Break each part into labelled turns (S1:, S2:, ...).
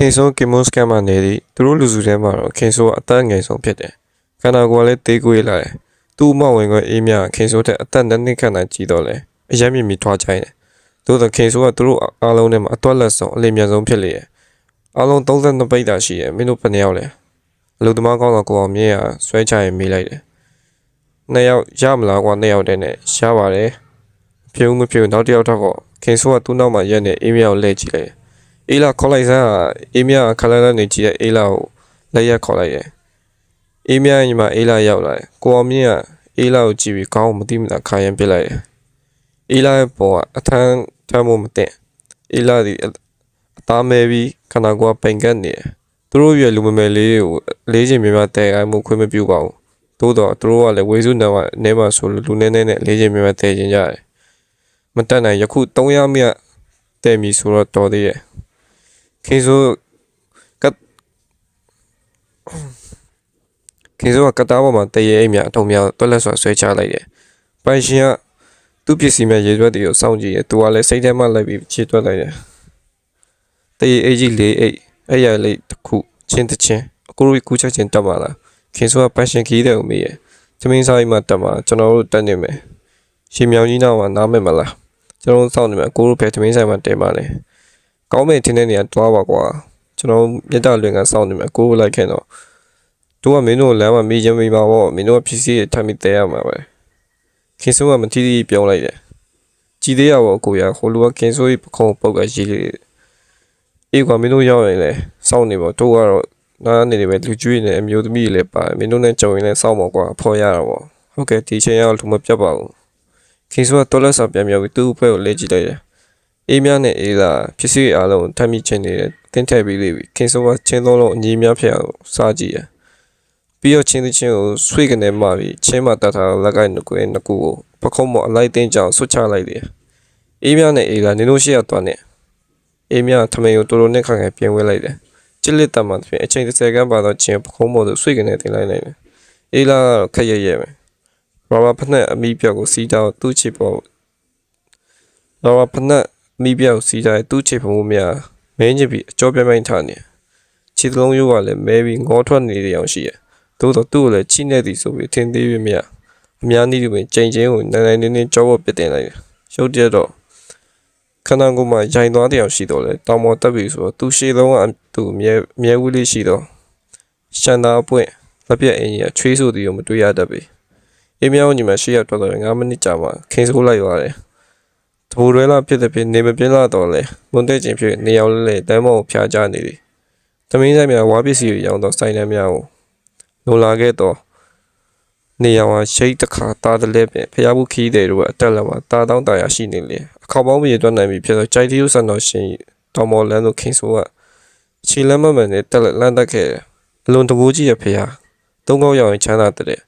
S1: ခင်ဆိုးကင်မွန်စကန်မနေသည်သူတို့လူစုထဲမှာတော့ခင်ဆိုးကအသက်ငယ်ဆုံးဖြစ်တယ်ခန္ဓာကိုယ်ကလည်းသေးကွေးလာတယ်သူ့အမဝင်ကအေးမြခင်ဆိုးတဲ့အသက်နှစ်ခန့်သာကြီးတော့လေအယမ်းမြင့်မြင့်ထွားချိုင်းတယ်သို့သောခင်ဆိုးကသူတို့အားလုံးထဲမှာအတွက်လက်ဆုံးအလင်းမြန်ဆုံးဖြစ်လေရဲ့အားလုံး32ပိတ်တာရှိရဲ့မင်းတို့ဘယ်နှယောက်လဲအလူသမားကောင်းတော့ကိုအောင်မြင့်ရဆွဲချရင်မေးလိုက်တယ်နှစ်ယောက်ရမလားကွာနှစ်ယောက်တည်းနဲ့ရပါတယ်ဖြုံမဖြုံနောက်တစ်ယောက်တော့ခင်ဆိုးကသူ့နောက်မှာရက်နေအေးမြကိုလှည့်ကြည့်လိုက်အေးလာခေါ်လိုက်စမ်းအေးမြခလာလာနေကြည့်တဲ့အေးလာကိုလက်ရက်ခေါ်လိုက်ရဲ့အေးမြညီမအေးလာရောက်လာတယ်ကိုအောင်မြင့်ကအေးလာကိုကြည့်ပြီးခေါင်းမတိမတာခါရင်ပြစ်လိုက်တယ်အေးလာရဲ့ပေါ်ကအထမ်းထမ်းဖို့မတင်အေးလာဒီအသားမဲပြီးခန္ဓာကိုယ်ပိန်ကတ်နေတယ်သူတို့ရဲ့လူမမယ်လေးကိုလေးချိန်များတဲအိုင်မှုခွင့်မပြုပါဘူးသို့တော့သူတို့ကလည်းဝေစုနံနဲမှာဆိုလူနဲနဲနဲ့လေးချိန်များတဲခြင်းကြတယ်မတက်နိုင်ယခု300မြတ်တဲမီဆိုတော့တော်သေးရဲ့ခင်ဆိုးကကတားပေါ်မှာတရေအိမ်မြအထုံများတွက်လက်စွာဆွဲချလိုက်တယ်။ပိုင်ရှင်ကသူ့ပစ္စည်းများရေရွက်တွေကိုစောင့်ကြည့်တယ်။သူကလည်းစိတ်ထဲမှလိုက်ပြီးခြေတွက်လိုက်တယ်။တရေအိမ်ကြီး၄အိမ်အဲ့ရလေးတစ်ခုချင်းတချင်းအကိုတို့ကူးချက်ချင်းတက်ပါလား။ခင်ဆိုးကပိုင်ရှင်ခီးတဲ့ကိုမေးရဲ့။သမင်းစားအိမ်မှာတက်မှာကျွန်တော်တို့တက်နေမယ်။ရှင်မြောင်ကြီးနောက်မှာနားမဲ့မလား။ကျွန်တော်တို့စောင့်နေမယ်အကိုတို့ဖယ်သမင်းဆိုင်မှာတင်ပါလေ။ကောင်းမယ်ထင်တဲ့နေရာတွားပါကွာကျွန်တော်မြတ်တလွင်ကစောင့်နေမယ်ကိုလိုက်ခင်တော့တို့ကမင်းတို့လမ်းမှာမေးချင်မိပါဘောမင်းတို့ကဖြစ်စီထမ်းပြီးတဲရမှာပဲခင်ဆိုးကမတီးတီးပြောင်းလိုက်တယ်ကြည်သေးရဘောကိုရဟိုလူကခင်ဆိုးပခုံးပုတ်ကရေးလေအေးကွာမင်းတို့ရောက်ရင်လည်းစောင့်နေပေါ့တို့ကတော့နားနေတယ်ပဲလူကျွေးနေအမျိုးသမီးလည်းပါမင်းတို့နဲ့ကြုံရင်လည်းစောင့်ပါကွာဖော်ရတာပေါ့ဟုတ်ကဲ့ဒီချိန်ရောက်လို့မပြတ်ပါဘူးခင်ဆိုးကတော်လက်စာပြန်မြောက်ပြီးသူ့အဖွဲကိုလဲကြည့်လိုက်တယ်အေးမြနဲ့အေးလာဖြစ်စီအားလုံးထမ်းမိချင်းနေတယ်တင်းထည့်ပြီးလေခင်ဆိုးကချင်းသုံးလုံးအညီများဖြစ်အောင်စားကြည့်ရပြီးတော့ချင်းချင်းကိုဆွေးကနေမှပြီးချင်းမတတ်တာလက်ကိုက်နှုတ်ကိုနှစ်ခုကိုပခုံးမအလိုက်တင်းကြောင်ဆွတ်ချလိုက်တယ်အေးမြနဲ့အေးလာနေလို့ရှိရတော့နဲ့အေးမြထမင်းကိုတော်တော်နဲ့ခါခါပြင်ဝဲလိုက်တယ်ချစ်လက်တမှဖြင့်အချိန်30ခန်းပါတော့ချင်းပခုံးမို့ဆွေးကနေတင်လိုက်တယ်အေးလာခက်ရပဲဘာဘာဖက်နဲ့အမိပြောက်ကိုစီးတော့သူ့ချစ်ပေါ်ဘာဘာဖက်နဲ့မိပြောက်စီးတိုင်းသူ့ချစ်ဖို့များမင်းကြီးပြီးအကြောပြမိုင်းထားနေခြေလုံးရိုးကလည်းမဲပြီးငေါထွက်နေတဲ့အောင်ရှိရသို့တော့သူ့ကိုလည်းချိနေသည်ဆိုပြီးထင်သေးပြီမြအများနည်းတွင်ကြိမ်ချင်းကိုနိုင်နေနေကြောပေါ်ပစ်တင်လိုက်ရုပ်တရက်တော့ခန္ဓာကိုယ်မှာရိုင်သွားတဲ့အောင်ရှိတော့လေတောင်ပေါ်တက်ပြီဆိုတော့သူရှေ့လုံးကသူမြဲဝီးလေးရှိတော့ရှန်သာပွင့်လက်ပြအင်းကြီးချွေးဆိုသည်ကိုမတွေ့ရတတ်ပြီအေးမြောင်းညီမရှိရတော့9မိနစ်ကြာမှခင်းဆိုးလိုက်ရတယ်တဘူရဲလာဖြစ်တဲ့ဖြစ်နေမပြင်းလာတော့လေမွန်တဲ့ချင်းဖြစ်နေရောက်လဲတမ်းမောင်ဖျားကြနေသည်သမင်းဆိုင်များဝါပစ္စည်းရောင်းတော့ဆိုင်နှမ်းများကိုလုံလာခဲ့တော့နေရောင်ဟာရှိတ်တခါတာတလဲပဲဖျားဘူးခီးတယ်တို့ကအတက်လက်မှာတာတောင်းတာရရှိနေလေအခေါပေါင်းမြေတွက်နိုင်ပြီဖြစ်တော့ကြိုက်တီးဥဆန်တော်ရှင်တော်မော်လန်တို့ခင်းဆိုးကခြေလက်မမှန်နဲ့တက်လက်လန့်တက်ခဲ့အလွန်တကူကြီးရဖျားသုံးကောင်းရောင်ချမ်းသာတဲ့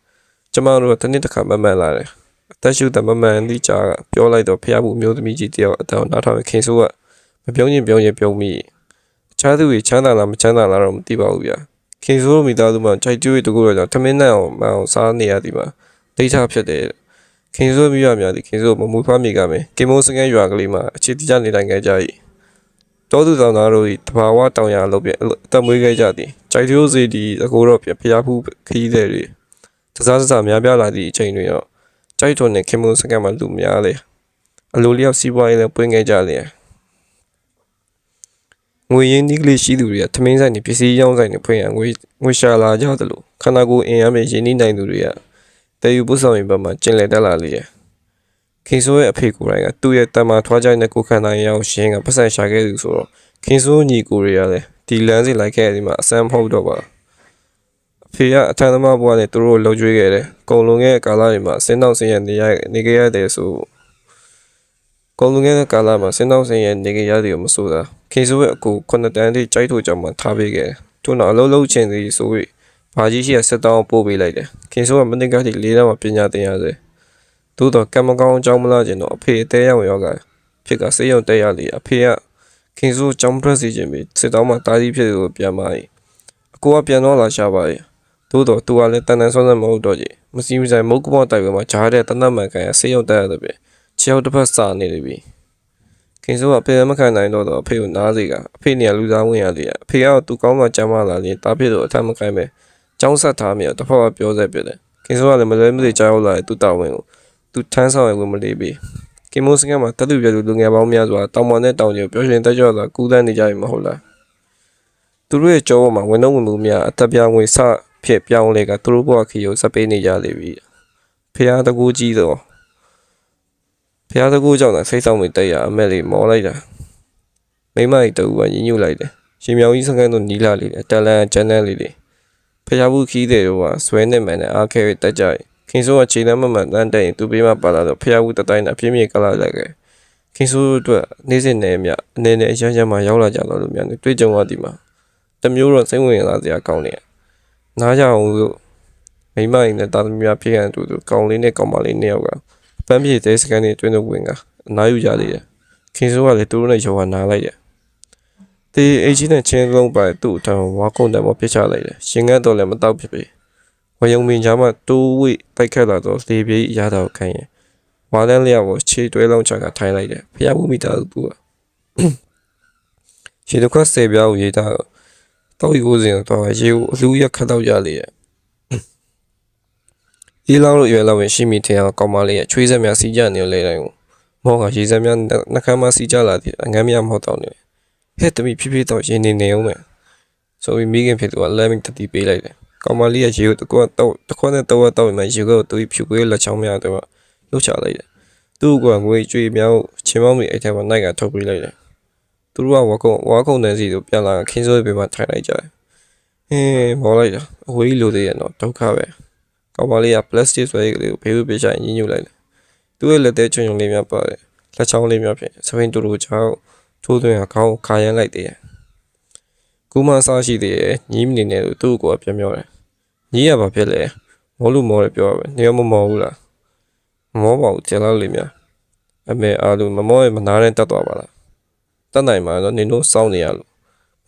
S1: ကျမတို့ကတနေ့တစ်ခါမမှန်လာတယ်တက်ရှုတမမှန်သီးကြာပြောလိုက်တော့ဖျားဘူးမျိုးသမီးကြီးတယောက်အတောင်နားထောင်ခင်းဆိုးကမပြုံးရင်ပြုံးမိအခြားသူတွေချမ်းသာလားမချမ်းသာလားတော့မသိပါဘူးဗျာခင်ဆိုးမိသားစုမှာကြိုက်ကျွေးတကူတော့ကြောင့်ထမင်းနဲ့အောင်စားနေရသည်မှာဒိဋ္ဌဖြစ်တယ်ခင်ဆိုးမိရများသည်ခင်ဆိုးမမူဖွားမိကမယ်ကင်မိုးစငယ်ရွာကလေးမှာအခြေတကျနေတိုင်းခဲ့ကြ၏တောသူဆောင်သားတို့၏တဘာဝတောင်ရလုပ်ပြအသက်မွေးခဲ့ကြသည်ကြိုက်ထိုးစီသည်အကိုတော့ပြဖျားဖူးခီးတဲ့တွေတစားများပြားလာသည့်အချိန်တွင်တော့ကြိုက်ထုံနှင့်ခင်မိုးစငယ်မှာလူများလေအလိုလျောက်စီးပွားရေးလည်းပွင့်ခဲ့ကြလေငွေရင်းဒီကလေးရှိသူတွေကထမင်းဆိုင်နဲ့ပစ္စည်းရောင်းဆိုင်နဲ့ဖွင့်ရငွေရှာလာကြသလိုခန္ဓာကိုယ်အင်အားမဲ့ရင်းနှီးနိုင်သူတွေကတည်ယူပုဆောင်ရင်ဘက်မှာကျင်လည်တက်လာလေခင်ဆိုးရဲ့အဖေကိုယ်တိုင်ကသူ့ရဲ့တမ္မာထွားကြိုက်တဲ့ကိုခန္ဓာရောင်ရှင်းကပတ်စံရှာခဲ့သူဆိုတော့ခင်ဆိုးညီကိုတွေရတယ်ဒီလမ်းစီလိုက်ခဲ့ဒီမှာအစမ်းမဟုတ်တော့ပါအဖေကအထမ်းသမားဘွားနဲ့သူတို့လှုပ်ကြွေးခဲ့တယ်ကုံလုံးရဲ့ကာလတွေမှာစင်းတောင်းစင်းရနေခဲ့ရတယ်ဆိုကုံလုံးရဲ့ကာလမှာစင်းတောင်းစင်းရနေခဲ့ရတယ်မဆိုတာခင်ဆိုးရဲ့အကူ9တန်းတိကြိုက်ထိုးကြောင်မှထားပေးခဲ့သူ့နောက်အလုံးချင်းစီဆိုပြီးဘာကြီးရှိရဆက်တောင်းပို့ပေးလိုက်တယ်ခင်ဆိုးကမနစ်ကတိ၄တန်းမှာပညာသင်ရစေသို့တော့ကံမကောင်းအကြောင်းမလားခြင်းတော့အဖေအသေးရောင်ရောကဖြစ်ကစေးရုံတက်ရလေအဖေကခင်ဆိုးကြောင်းပြစီခြင်းပြီးစစ်တောင်းမှာတားကြီးဖြစ်လို့ပြန်มา၏အကူကပြန်တော့လာရှာပါ၏သို့တော့သူကလည်းတန်တန်ဆွမ်းဆွမ်းမဟုတ်တော့ကြီးမစီမဆိုင်မုတ်ကမောက်တိုက်ပွဲမှာဂျားတဲ့တနတ်မှန်ကန်ရစေးရုံတက်ရတဲ့ပဲခြေောက်တစ်ဖက်စာနေလိမ့်ပြီ ခင်စိုးကဖေမခံနိုင်တော့အဖေကိုနားစေကအဖေနေရာလူသားဝင်ရသေးတယ်အဖေကသူကောင်းမှကြမ်းမှလာရင်တားဖြစ်တော့အထက်မခိုင်းပဲចောင်းဆက်ထားမြေတစ်ဖက်ကပြောဆက်ပြတယ်ခင်စိုးကလည်းမလွဲမသွေကြားရောက်လာတဲ့သူတာဝန်ကိုသူထမ်းဆောင်ရကိုမလေးပေးကင်မိုးစကမှာတက်သူပြလူငယ်ပေါင်းများစွာတောင်ပေါ်နဲ့တောင်ကျပျော်ရွှင်တက်ကြွစွာကူးတန်းနေကြပြီမဟုတ်လားသူတို့ရဲ့ကြောပေါ်မှာဝန်တော့ဝင်မှုများအသက်ပြောင်းငွေစဖြစ်ပြောင်းလဲကသူတို့ဘဝခီကိုစပေးနေကြလေပြီဖះတကူကြီးတော့ဖះတကူကြောင့်စိတ်ဆောင်မိတက်ရအမက်လေးမော်လိုက်တာမိမကြီးတူကညှဉ်းညူလိုက်တယ်ရှင်မြောင်ကြီးစကန်တို့နီးလာလေတယ်တက်လန်ကျန်းတန်းလေးတွေဖះဘူးခီးတဲ့တော့ဆွဲနေမှန်နဲ့အားခဲတက်ကြခင်စိုးကခြေလမ်းမမှန်တန်းတဲ့သူပေးမပါလာတော့ဖះဘူးတတိုင်းအပြင်းပြေကလာလိုက်ခဲ့ခင်စိုးတို့နေ့စဉ်နဲ့မြအနေနဲ့အရမ်းချမ်းမှရောက်လာကြတော့လို့မြန်တွေ့ကြုံရသည်မှာတမျိုးတော့စိတ်ဝင်လာစရာကောင်းတယ်နားကြအောင်လို့မိမကြီးနဲ့တာသမီးများဖြစ်ရန်တူကောင်းလေးနဲ့ကောင်းမလေးနှစ်ယောက်ကပန်းပြေတဲ့စကန်တွေတွင်းတော့ဝင်ကအနားယူကြလေတယ်ခင်စိုးကလည်းသူတို့နဲ့ရောနားလိုက်တယ်တေးအကြီးနဲ့ချင်းလုံးပါသူ့အထံဝါကုန်းတံပေါ်ပြချလိုက်တယ်ရှင်ကန်းတော့လည်းမတော့ဖြစ်ပေဝယုံမင်းချာမှတိုးဝိတိုက်ခတ်လာတော့လေပြေးရတာကိုခိုင်းရင်ဝါလန်းလျောက်ကိုခြေတွဲလုံးချကထိုင်လိုက်တယ်ဖျားဘူးမိတာသူကခြေတစ်ခွက်10ပြားကိုရေးထားတော့ကိုစင်တော့ရေကိုအလူရခတ်တော့ကြလေရဲ့ဒီလောက်လို့ရွယ်လောက်ရင်ရှိမိထင်အောင်ကောင်းမလေးရဲ့ချွေးစက်များစီးကြနေလေတိုင်းကိုမောကရေစက်များနှခမ်းမစီးကြလာတယ်အငမ်းများမဟုတ်တော့နေဟဲ့တမိဖြည်းဖြည်းတော့ရင်းနေအောင်မယ်ဆိုပြီးမိခင်ဖြစ်သူကလက်မတတိပေးလိုက်တယ်ကောင်းမလေးရဲ့ရေကိုတခွက်နဲ့တော့မှရေကိုသူဖြူကွေးလက်ချောင်းများတော့လှုပ်ချလိုက်တယ်သူ့ကငွေကြွေများကိုချင်းမောင်းမိအဲ့ထဲမှာနိုင်ကထုတ်ပေးလိုက်တယ်သူတို့ကဝါကုန်းတန်းစီကိုပြန်လာခင်းစိုးပေးမှထိုင်လိုက်ကြတယ်မောလိုက်တာအဝေးလိုသေးရတော့ဒုက္ခပဲကောင်းမလေးက plastic ဆွဲကလေးကိုဘေးဘေးချညှဉ်းညူလိုက်တယ်သူ့ရဲ့လက်သေးချွန်ချွန်လေးများပါတယ်လက်ချောင်းလေးများဖြင့်စပိန်တူတူချောင်းထိုးသွင်းခေါင်းခါရမ်းလိုက်တယ်ကူမဆားရှိသေးရဲ့ညီးမနေနဲ့လို့သူ့ကိုပြောပြောတယ်ညီးရပါဖြစ်လေမောလို့မောတယ်ပြောပဲနေမမောဘူးလားမောပါဘူးကျလောက်လေးများအမေအားလို့မမောရမနာနဲ့တက်သွားပါလားတတ်နိုင်မှာတော့နင်တို့စောင်းနေရလို့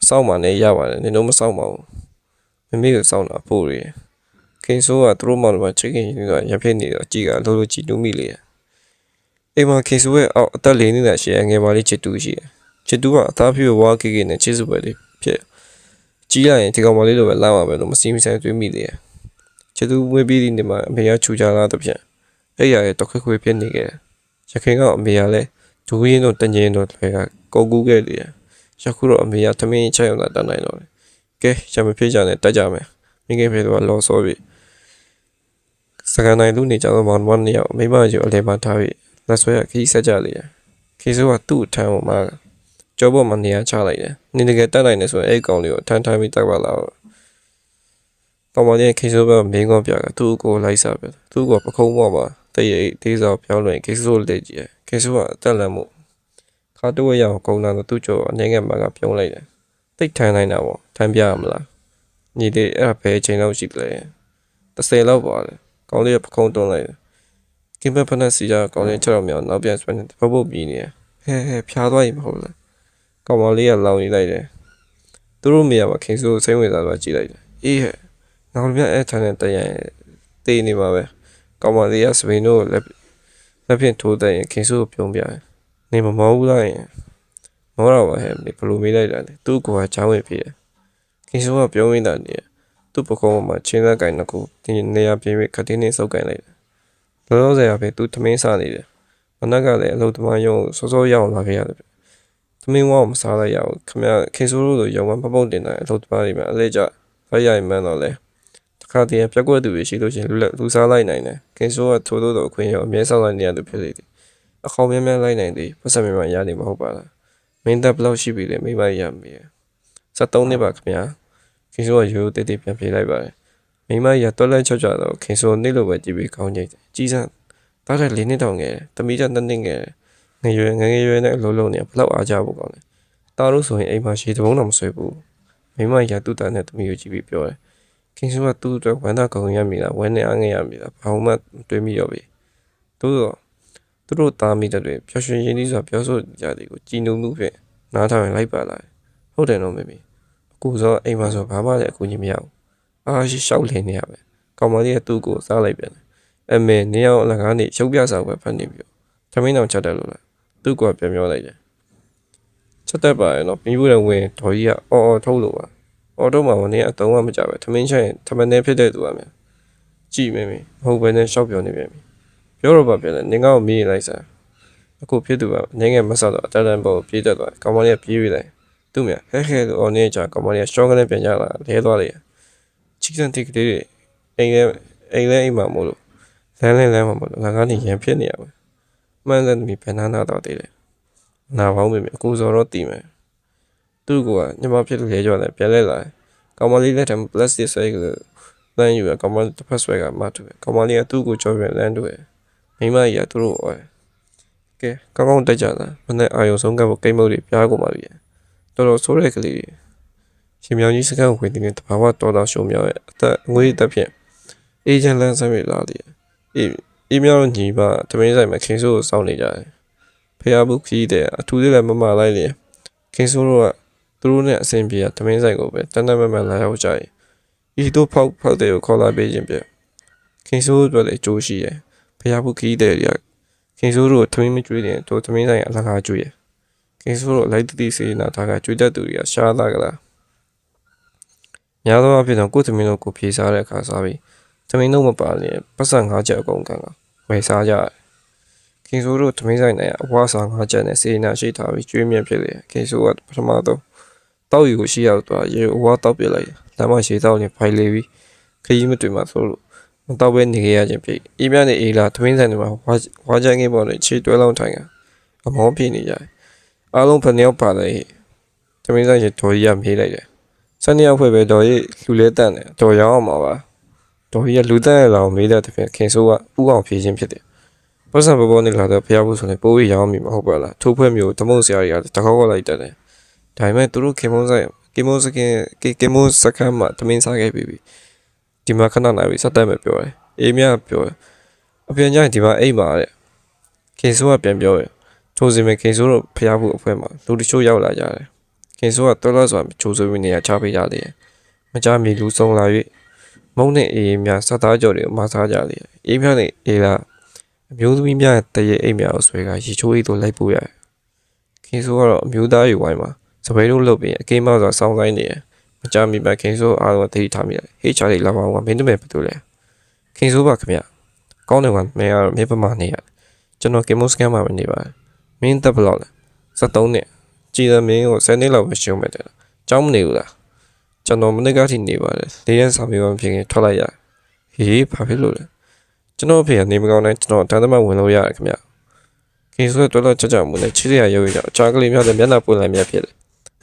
S1: စောင်းမှလည်းရပါတယ်နင်တို့မစောင်းပါဘူးမမေကိုစောင်းတာဖို့ရခင်ဆိုးကသူတို့မှတော့ချိတ်ခင်ကရဖြစ်နေတော့ကြည်ကလိုလိုကြည်တူးမိလေအိမ်မှာခင်ဆိုးရဲ့အောက်အသက်လေးနေတာရှိငယ်ပါလေးချစ်တူးရှိချစ်တူးကအသားဖြူဝါကေကေနဲ့ချစ်စုပဲလေးဖြစ်ကြီးရရင်ဒီကောင်မလေးလိုပဲလာမှာပဲလို့မစီမဆိုင်တွေးမိလေချစ်တူးဝေးပြီးဒီနေ့မှာအမေကချူကြလာတော့ဖြင့်အဲ့ရရဲ့တခွေခွေဖြစ်နေခဲ့ရခင်ကအမေကလည်းဒူးရင်တို့တငင်းတို့တွေကကိုကူးခဲ့လေရခုတော့အမေကသမင်းချက်ရောက်လာတတ်နိုင်တော့တယ်ကဲရမဖြစ်ကြနဲ့တက်ကြမယ်မိခင်ဖေတော့လော်စောပြီစကန်နိုင်လူနေကြတော့မောင်မနေရောက်မိမကြီးအလဲမထားပြီးလက်ဆွဲခီးဆက်ကြလေခေစိုးကသူ့အထံမှာကြောပေါ်မှာနေရာချလိုက်တယ်နေတကယ်တက်နိုင်တယ်ဆိုရင်အဲ့ကောင်လေးကိုထမ်းထားပြီးတက်ပါလာတော့ကောင်မလေးခေစိုးကမင်းကောပြကသူ့ကိုလိုက်စားပဲသူ့ကပခုံးပေါ်မှာတည့်ရိပ်သေးစောပြောင်းလွင်ခေစိုးလက်ကြီးခေစိုးကတက်လန့်မှုခါတော့ရအောင်ကုန်းလာတော့သူ့ကြောအနေငယ်မှာကပြုံးလိုက်တယ်တိတ်ထမ်းနိုင်တာပေါ့ထမ်းပြရမလားညီလေးအဲ့ဒါပဲအချိန်လောက်ရှိတယ်30လောက်ပါလေကောင်းလေးပခုံးတွန်းလိုက်တယ်ကင်ဘက်ဖက်နဲ့စီကြကောင်းလေးချက်တော့မြောင်နောက်ပြန်စပန်ပုတ်ပြီးနေဟဲဖျားသွားရင်မဟုတ်လားကောင်မလေးကလောင်နေလိုက်တယ်သူတို့မိရမှာခင်စိုးစိတ်ဝင်စားသွားကြည့်လိုက်တယ်အေးဟဲ့နောက်လည်းအဲ့ထန်နဲ့တရရင်တေးနေမှာပဲကောင်မလေးကစပိန်တို့လက်ဖြင့်ထိုးတဲ့ရင်ခင်စိုးကိုပြုံးပြတယ်နေမမောဘူးလားရင်မောတော့ပါဟဲ့ဘယ်လိုမေးလိုက်တာလဲသူ့ကိုကချောင်းဝင်ဖြစ်တယ်ခင်စိုးကပြုံးနေတာနေသူ့ပကုံးမှာချင်းသက်ကင်တစ်ခုဒီနေရာပြေးပြီးခတင်းနဲ့စုပ်ကင်လိုက်တယ်လောလောဆယ်ကပဲသူသမင်းစားနေတယ်မနက်ကလည်းအလုပ်သမားရုံစောစောရောက်လာခဲ့ရတယ်သမင်းဝါမစားလိုက်ရဘူးခင်ဗျခင်စိုးတို့လိုရုံမှာမပုတ်တင်တယ်အလုပ်သမားတွေမှာအလဲကျဖိုက်ရိုက်မှန်းတော့လေတခါတည်းပြက်ကွက်သူတွေရှိလို့ရှင်လူစားလိုက်နိုင်တယ်ခင်စိုးကထိုးထိုးတော့အခွင့်ရောအမြဲဆောင်လိုက်နေရတယ်ဖြစ်လေတယ်အခေါင်များများလိုက်နိုင်တယ်ပတ်စံများများရနေမဟုတ်ပါလားမင်းတပ်ဘလောက်ရှိပြီလဲမိမရမေး73နှစ်ပါခင်ဗျာခင်စိုးကရိုးတေးတေးပြန်ပြေးလိုက်ပါတယ်မိမရတွက်လက်ချော့ချတော့ခင်စိုးနေလို့ပဲကြည့်ပြီးကောင်းကြိတ်ကြီးစမ်းတားတဲ့4နှစ်တောင်ငယ်တမီးကျ2နှစ်ငယ်ငရွယ်နဲ့အလုံးလုံးနေဘလောက်အားကြဖို့ကောင်းလဲတားလို့ဆိုရင်အိမ်မှာရှည်တဘုံတော့မဆွဲဘူးမိမရသူ့တန်းနဲ့တမီးကိုကြည့်ပြီးပြောတယ်ခင်စိုးကသူ့အတွက်ဝမ်းသာကောင်းရမိလားဝမ်းနဲ့အားငယ်ရမိလားဘာမှတွေးမိရောပြီသူတို့သားမိတဲ့တွေပျော်ရွှင်ရင်းနှီးစွာပြောဆိုကြတယ်ကိုကြည်နူးမှုဖြင့်နားထောင်လိုက်ပါလာဟုတ်တယ်နော်မေမေအခုဆိုအိမ်မှာဆိုဘာမှလည်းအကူကြီးမရဘူးအားရှိရှောက်လင်းနေရပဲကောင်မလေးကသူ့ကိုစားလိုက်ပြန်တယ်အမေနေအောင်အလကားနေရုပ်ပြစာပဲဖတ်နေပြီသမင်းအောင်ချက်တယ်လို့လားသူ့ကပြန်ပြောလိုက်တယ် ချက်တက်ပါရဲ့နော်ပြီးဘူးတဲ့ဝင်ဒေါ်ကြီးကအော်ထုတ်လို့ပါအော်ထုတ်မှာဝင်နေအတုံးကမကြပဲထမင်းချိုင်ထမင်းနဲ့ဖြစ်တဲ့သူကမြန်ကြည့်မင်းမဟုတ်ပဲနဲ့ရှောက်ပြောနေပြန်ပြီပြောတော့ပါပြန်တယ်နင်ကောက်မေးလိုက်စမ်းအခုဖြစ်သူကနင်းငယ်မဆော့တော့အတန်ပေါ်ပြေးတက်သွားကောင်မလေးကပြေးပြီးလိုက်သူ့မြန်ဟဲဟဲလို့အော်နေကြကောင်မလေးကရှောင်းကနေပြန်ကြလာလဲသွားလေချီစန်တစ်ကလေးတွေအိမ်လဲအိမ်မှာမို့လို့လမ်းမှာမို့လို့ငါကနေရန်ဖြစ်နေရပဲမှန်တယ်မိဘနာနာတော့သေးတယ်နာပေါင်းပြီအခုစောတော့တည်မယ်သူ့ကညမဖြစ်လဲကြတယ်ပြန်လဲလာကောင်မလေးလက်ထံ plastic ဆွဲကလမ်းယူရကောင်မလေးတစ်ဖက်ဆွဲကမှတ်တယ်ကောင်မလေးကသူ့ကိုကြောပြန်လမ်းတွေ့မိမကြီးကသူ့ကိုကဲကောင်းကောင်းတက်ကြတာမနဲ့အာယုံဆုံးကပ်ဖို့ကိမ့်မုတ်တွေပြားကုန်ပါပြီတော်တော်ဆိုးတဲ့ကလေးရှင်မြောင်ကြီးစကန်ဝင်တဲ့တဘာဝတော်တော်ရှုံမြောင်ရဲ့အသက်ငွေတက်ဖြင့်အေဂျင့်လန်းဆမ်းရလာတယ်အေးမြောင်ညီပါတမင်းဆိုင်မှာခင်ဆိုးကိုစောင့်နေကြတယ်ဖះဘူးခီးတဲ့အထူးလေးလည်းမမလိုက်လေခင်ဆိုးတို့ကသူတို့နဲ့အဆင်ပြေတမင်းဆိုင်ကိုပဲတန်းတန်းမမှန်လာရောက်ကြရင်ဤတို့ဖောက်တဲ့ကိုခေါ်လာပေးခြင်းပြခင်ဆိုးတို့လည်းကြိုးရှိရဲ့ဖះဘူးခီးတဲ့တွေကခင်ဆိုးတို့ထမင်းမကျွေးရင်တို့ထမင်းဆိုင်အလကားကျွေးရခင်ဆိုးတို့လိုက်တီစေနာထားကကျွေးတတ်သူတွေကရှားလာကြလားညာတော့အဖြစ်တော့ကိုထမင်းတို့ကိုဖြေစားတဲ့အခါစားပြီးထမင်းတို့မပါရင်ပတ်စံ5ချက်အကုန်ကန်ကဝယ်စားကြတယ်ခင်ဆိုးတို့ထမင်းဆိုင်နဲ့အဝါစား5ချက်နဲ့စေနာရှိထားပြီးကျွေးမြတ်ဖြစ်တယ်ခင်ဆိုးကပထမတော့တောက်ယူကိုရှိရောက်သွားရေအဝါတောက်ပြလိုက်လမ်းမရှိတော့ရင်ဖိုင်လေးပြီးခရီးမတွေ့မှဆိုလို့မတော့ပဲနေရခြင်းဖြစ်အေးမြနဲ့အေးလာထမင်းဆိုင်တွေမှာဝါကြငင်းပေါ်နဲ့ခြေတွဲလောင်းထိုင်ကအမောပြနေကြတယ်အားလုံးဖဏေရောက်ပါလေထမင်းဆိုင်တော်ကြီးကမေးလိုက်တယ်စနေရောက်ဖွဲ့ပဲတော်ကြီးလူလဲတန့်တယ်တော်ရောင်းအောင်ပါပါတော်ကြီးကလူတန့်ရလောင်မေးတဲ့တဖြင့်ခင်ဆိုးကဥအောင်ဖြေခြင်းဖြစ်တယ်ပတ်စံပေါ်နေလာတော့ဖျားဖို့ဆိုရင်ပိုးပြီးရောင်းမိမှာဟုတ်ပါလားထိုးဖွဲ့မျိုးတမုတ်ဆရာကြီးကတကောက်လိုက်တယ်ဒါပေမဲ့သူတို့ခင်မုန်းစကန်မှာတမင်းစားခဲ့ပြီဒီမှာခဏနိုင်ပြီစက်တက်မဲ့ပြောတယ်အေးမြပြောတယ်အပြန်ကြရင်ဒီမှာအိမ်ပါတဲ့ခင်ဆိုးကပြန်ပြောတယ်ထိုးစီမဲ့ခင်ဆိုးတို့ဖျားဖို့အဖွဲမှာလူတချို့ရောက်လာကြတယ်ခင်ဆိုးကတော်တော်ဆိုချိုးဆိုပြီးနေရာချပေးကြတယ်မကြမီလူဆုံးလာ၍မုံနဲ့အေးမြစက်သားကြော်တွေကိုမစားကြတယ်အေးမြနဲ့အေးလာအမျိုးသမီးများတရေအိမ်များကိုဆွဲကရေချိုးအိတ်တို့လိုက်ပို့ရတယ်ခင်ဆိုးကတော့အမျိုးသားယူဝိုင်းမှာစပယ်တို့လုပ်ပြီးအကိမ်းမောက်စွာစောင်းဆိုင်နေတယ်မကြမီပဲခင်ဆိုးအားလုံးသတိထားမိတယ်ဟေးချာလေးလာပါဦးကမင်းတို့ပဲဖြစ်လို့လဲခင်ဆိုးပါခင်ဗျကောင်းတယ်ကမင်းကတော့မြေပမာနေရတယ်ကျွန်တော်ကင်မုစကန်မှာနေပါတယ်မင်းတက်ဘလောက်လဲ73နှစ်ကြည်သမင်းကို10နှစ်လောက်ပဲရှုံးမဲ့တယ်ကြောင်းမနေဘူးလားကျွန်တော်မနေ့ကထိနေပါတယ်လေးရက်စာမေးပွဲဖြစ်ရင်ထွက်လိုက်ရဟေးဘာဖြစ်လို့လဲကျွန်တော်ဖေကနေမကောင်းတိုင်းကျွန်တော်တန်းတမဝင်လို့ရတယ်ခင်ဗျခင်ဆိုးတော်တော်ကြကြမှုနဲ့ချစ်ရရုပ်ရအချာကလေးများတဲ့မျက်နှာပွင့်လာမြတ်ဖြစ်တယ်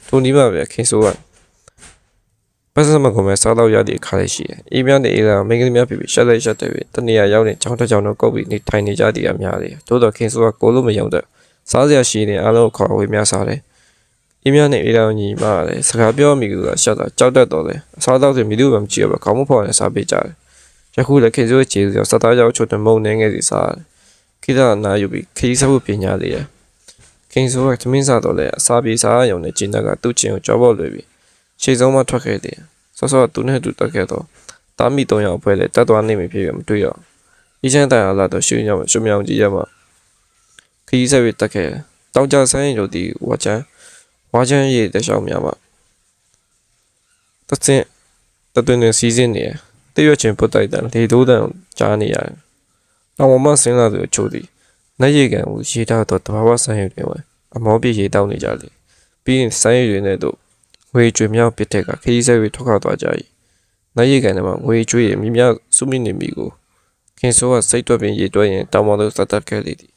S1: ထိုနည်းပါပဲခင်ဆိုးကပတ်စံမကုန်မဲ့စားတော့ရတဲ့အခါလေးရှိတယ်အေးမြနဲ့အေးလာမိန်းကလေးများဖြစ်ပြီးရှက်တဲ့ပြီးတနေရာရောက်နေချောင်းတစ်ချောင်းတော့ကုတ်ပြီးနေထိုင်နေကြတဲ့အများတွေတိုးတော့ခင်ဆိုးကကိုလို့မယုံတဲ့စားစရာရှိနေအားလုံးခေါ်ဝေးများစားတယ်အေးမြနဲ့အေးလာညီမလည်းစကားပြောမိကူကရှက်တာကြောက်တတ်တော့လေအစားတော့ဆိုမိသူမှမကြည့်ရပါခေါင်းမဖော်နဲ့စားပေးကြတယ်ယခုလည်းခင်ဆိုးခြေစရာစသားရောက်ချို့တမုံနေငယ်စီစားခိဒနာယူပြီးခရီးစားဖို့ပညာလေးရခင်ဆိုးကသမင်းစားတော့လေအစားပြေစားရုံနဲ့ကျင်းတကသူ့ချင်းကိုကြောပေါ်လွယ်ပြီးရှေ့ဆုံးမှထွက်ခဲ့တယ်ဆော့ဆော့သူနဲ့သူတက်ခဲ့တော့တာမီ3ယောက်ဖွဲလေတက်သွားနေပြီဖြစ်ရမတွေ့ရအီချန်တိုင်လာတော့ရွှေမြောင်ကြီးရမှာခရီးစားပြီးတက်ခဲ့တောင်ကြဆန်းရုပ်ဒီဝါချမ်းရည်တရှောင်းများမှာတသင်းတသွင်းနေစီးစင်းနေတရွက်ချင်းပုတ်တိုက်တယ်လေတိုးတန်ကြားနေရတယ်တောင်ပေါ်မှာဆင်းလာသူချိုးသည်နက်ရည်ကန်ကိုရေးထားတော့တဘာဝဆန်းရည်တွေဝင်အမောပြရေးတောင်းနေကြလေပြီးရင်ဆန်းရည်တွေနဲ့တို့ငွေကျွေမြောက်ပစ်တဲ့ကခရီးဆက်ပြီးထွက်ခွာသွားကြ၏နိုင်ရကန်ထဲမှာငွေကျွေရမြမြစုမိနေမိကိုခင်ဆိုးကစိတ်တွက်ပင်ရေတွက်ရင်တောင်ပေါ်သို့ဆက်တက်ခဲ့လေသည်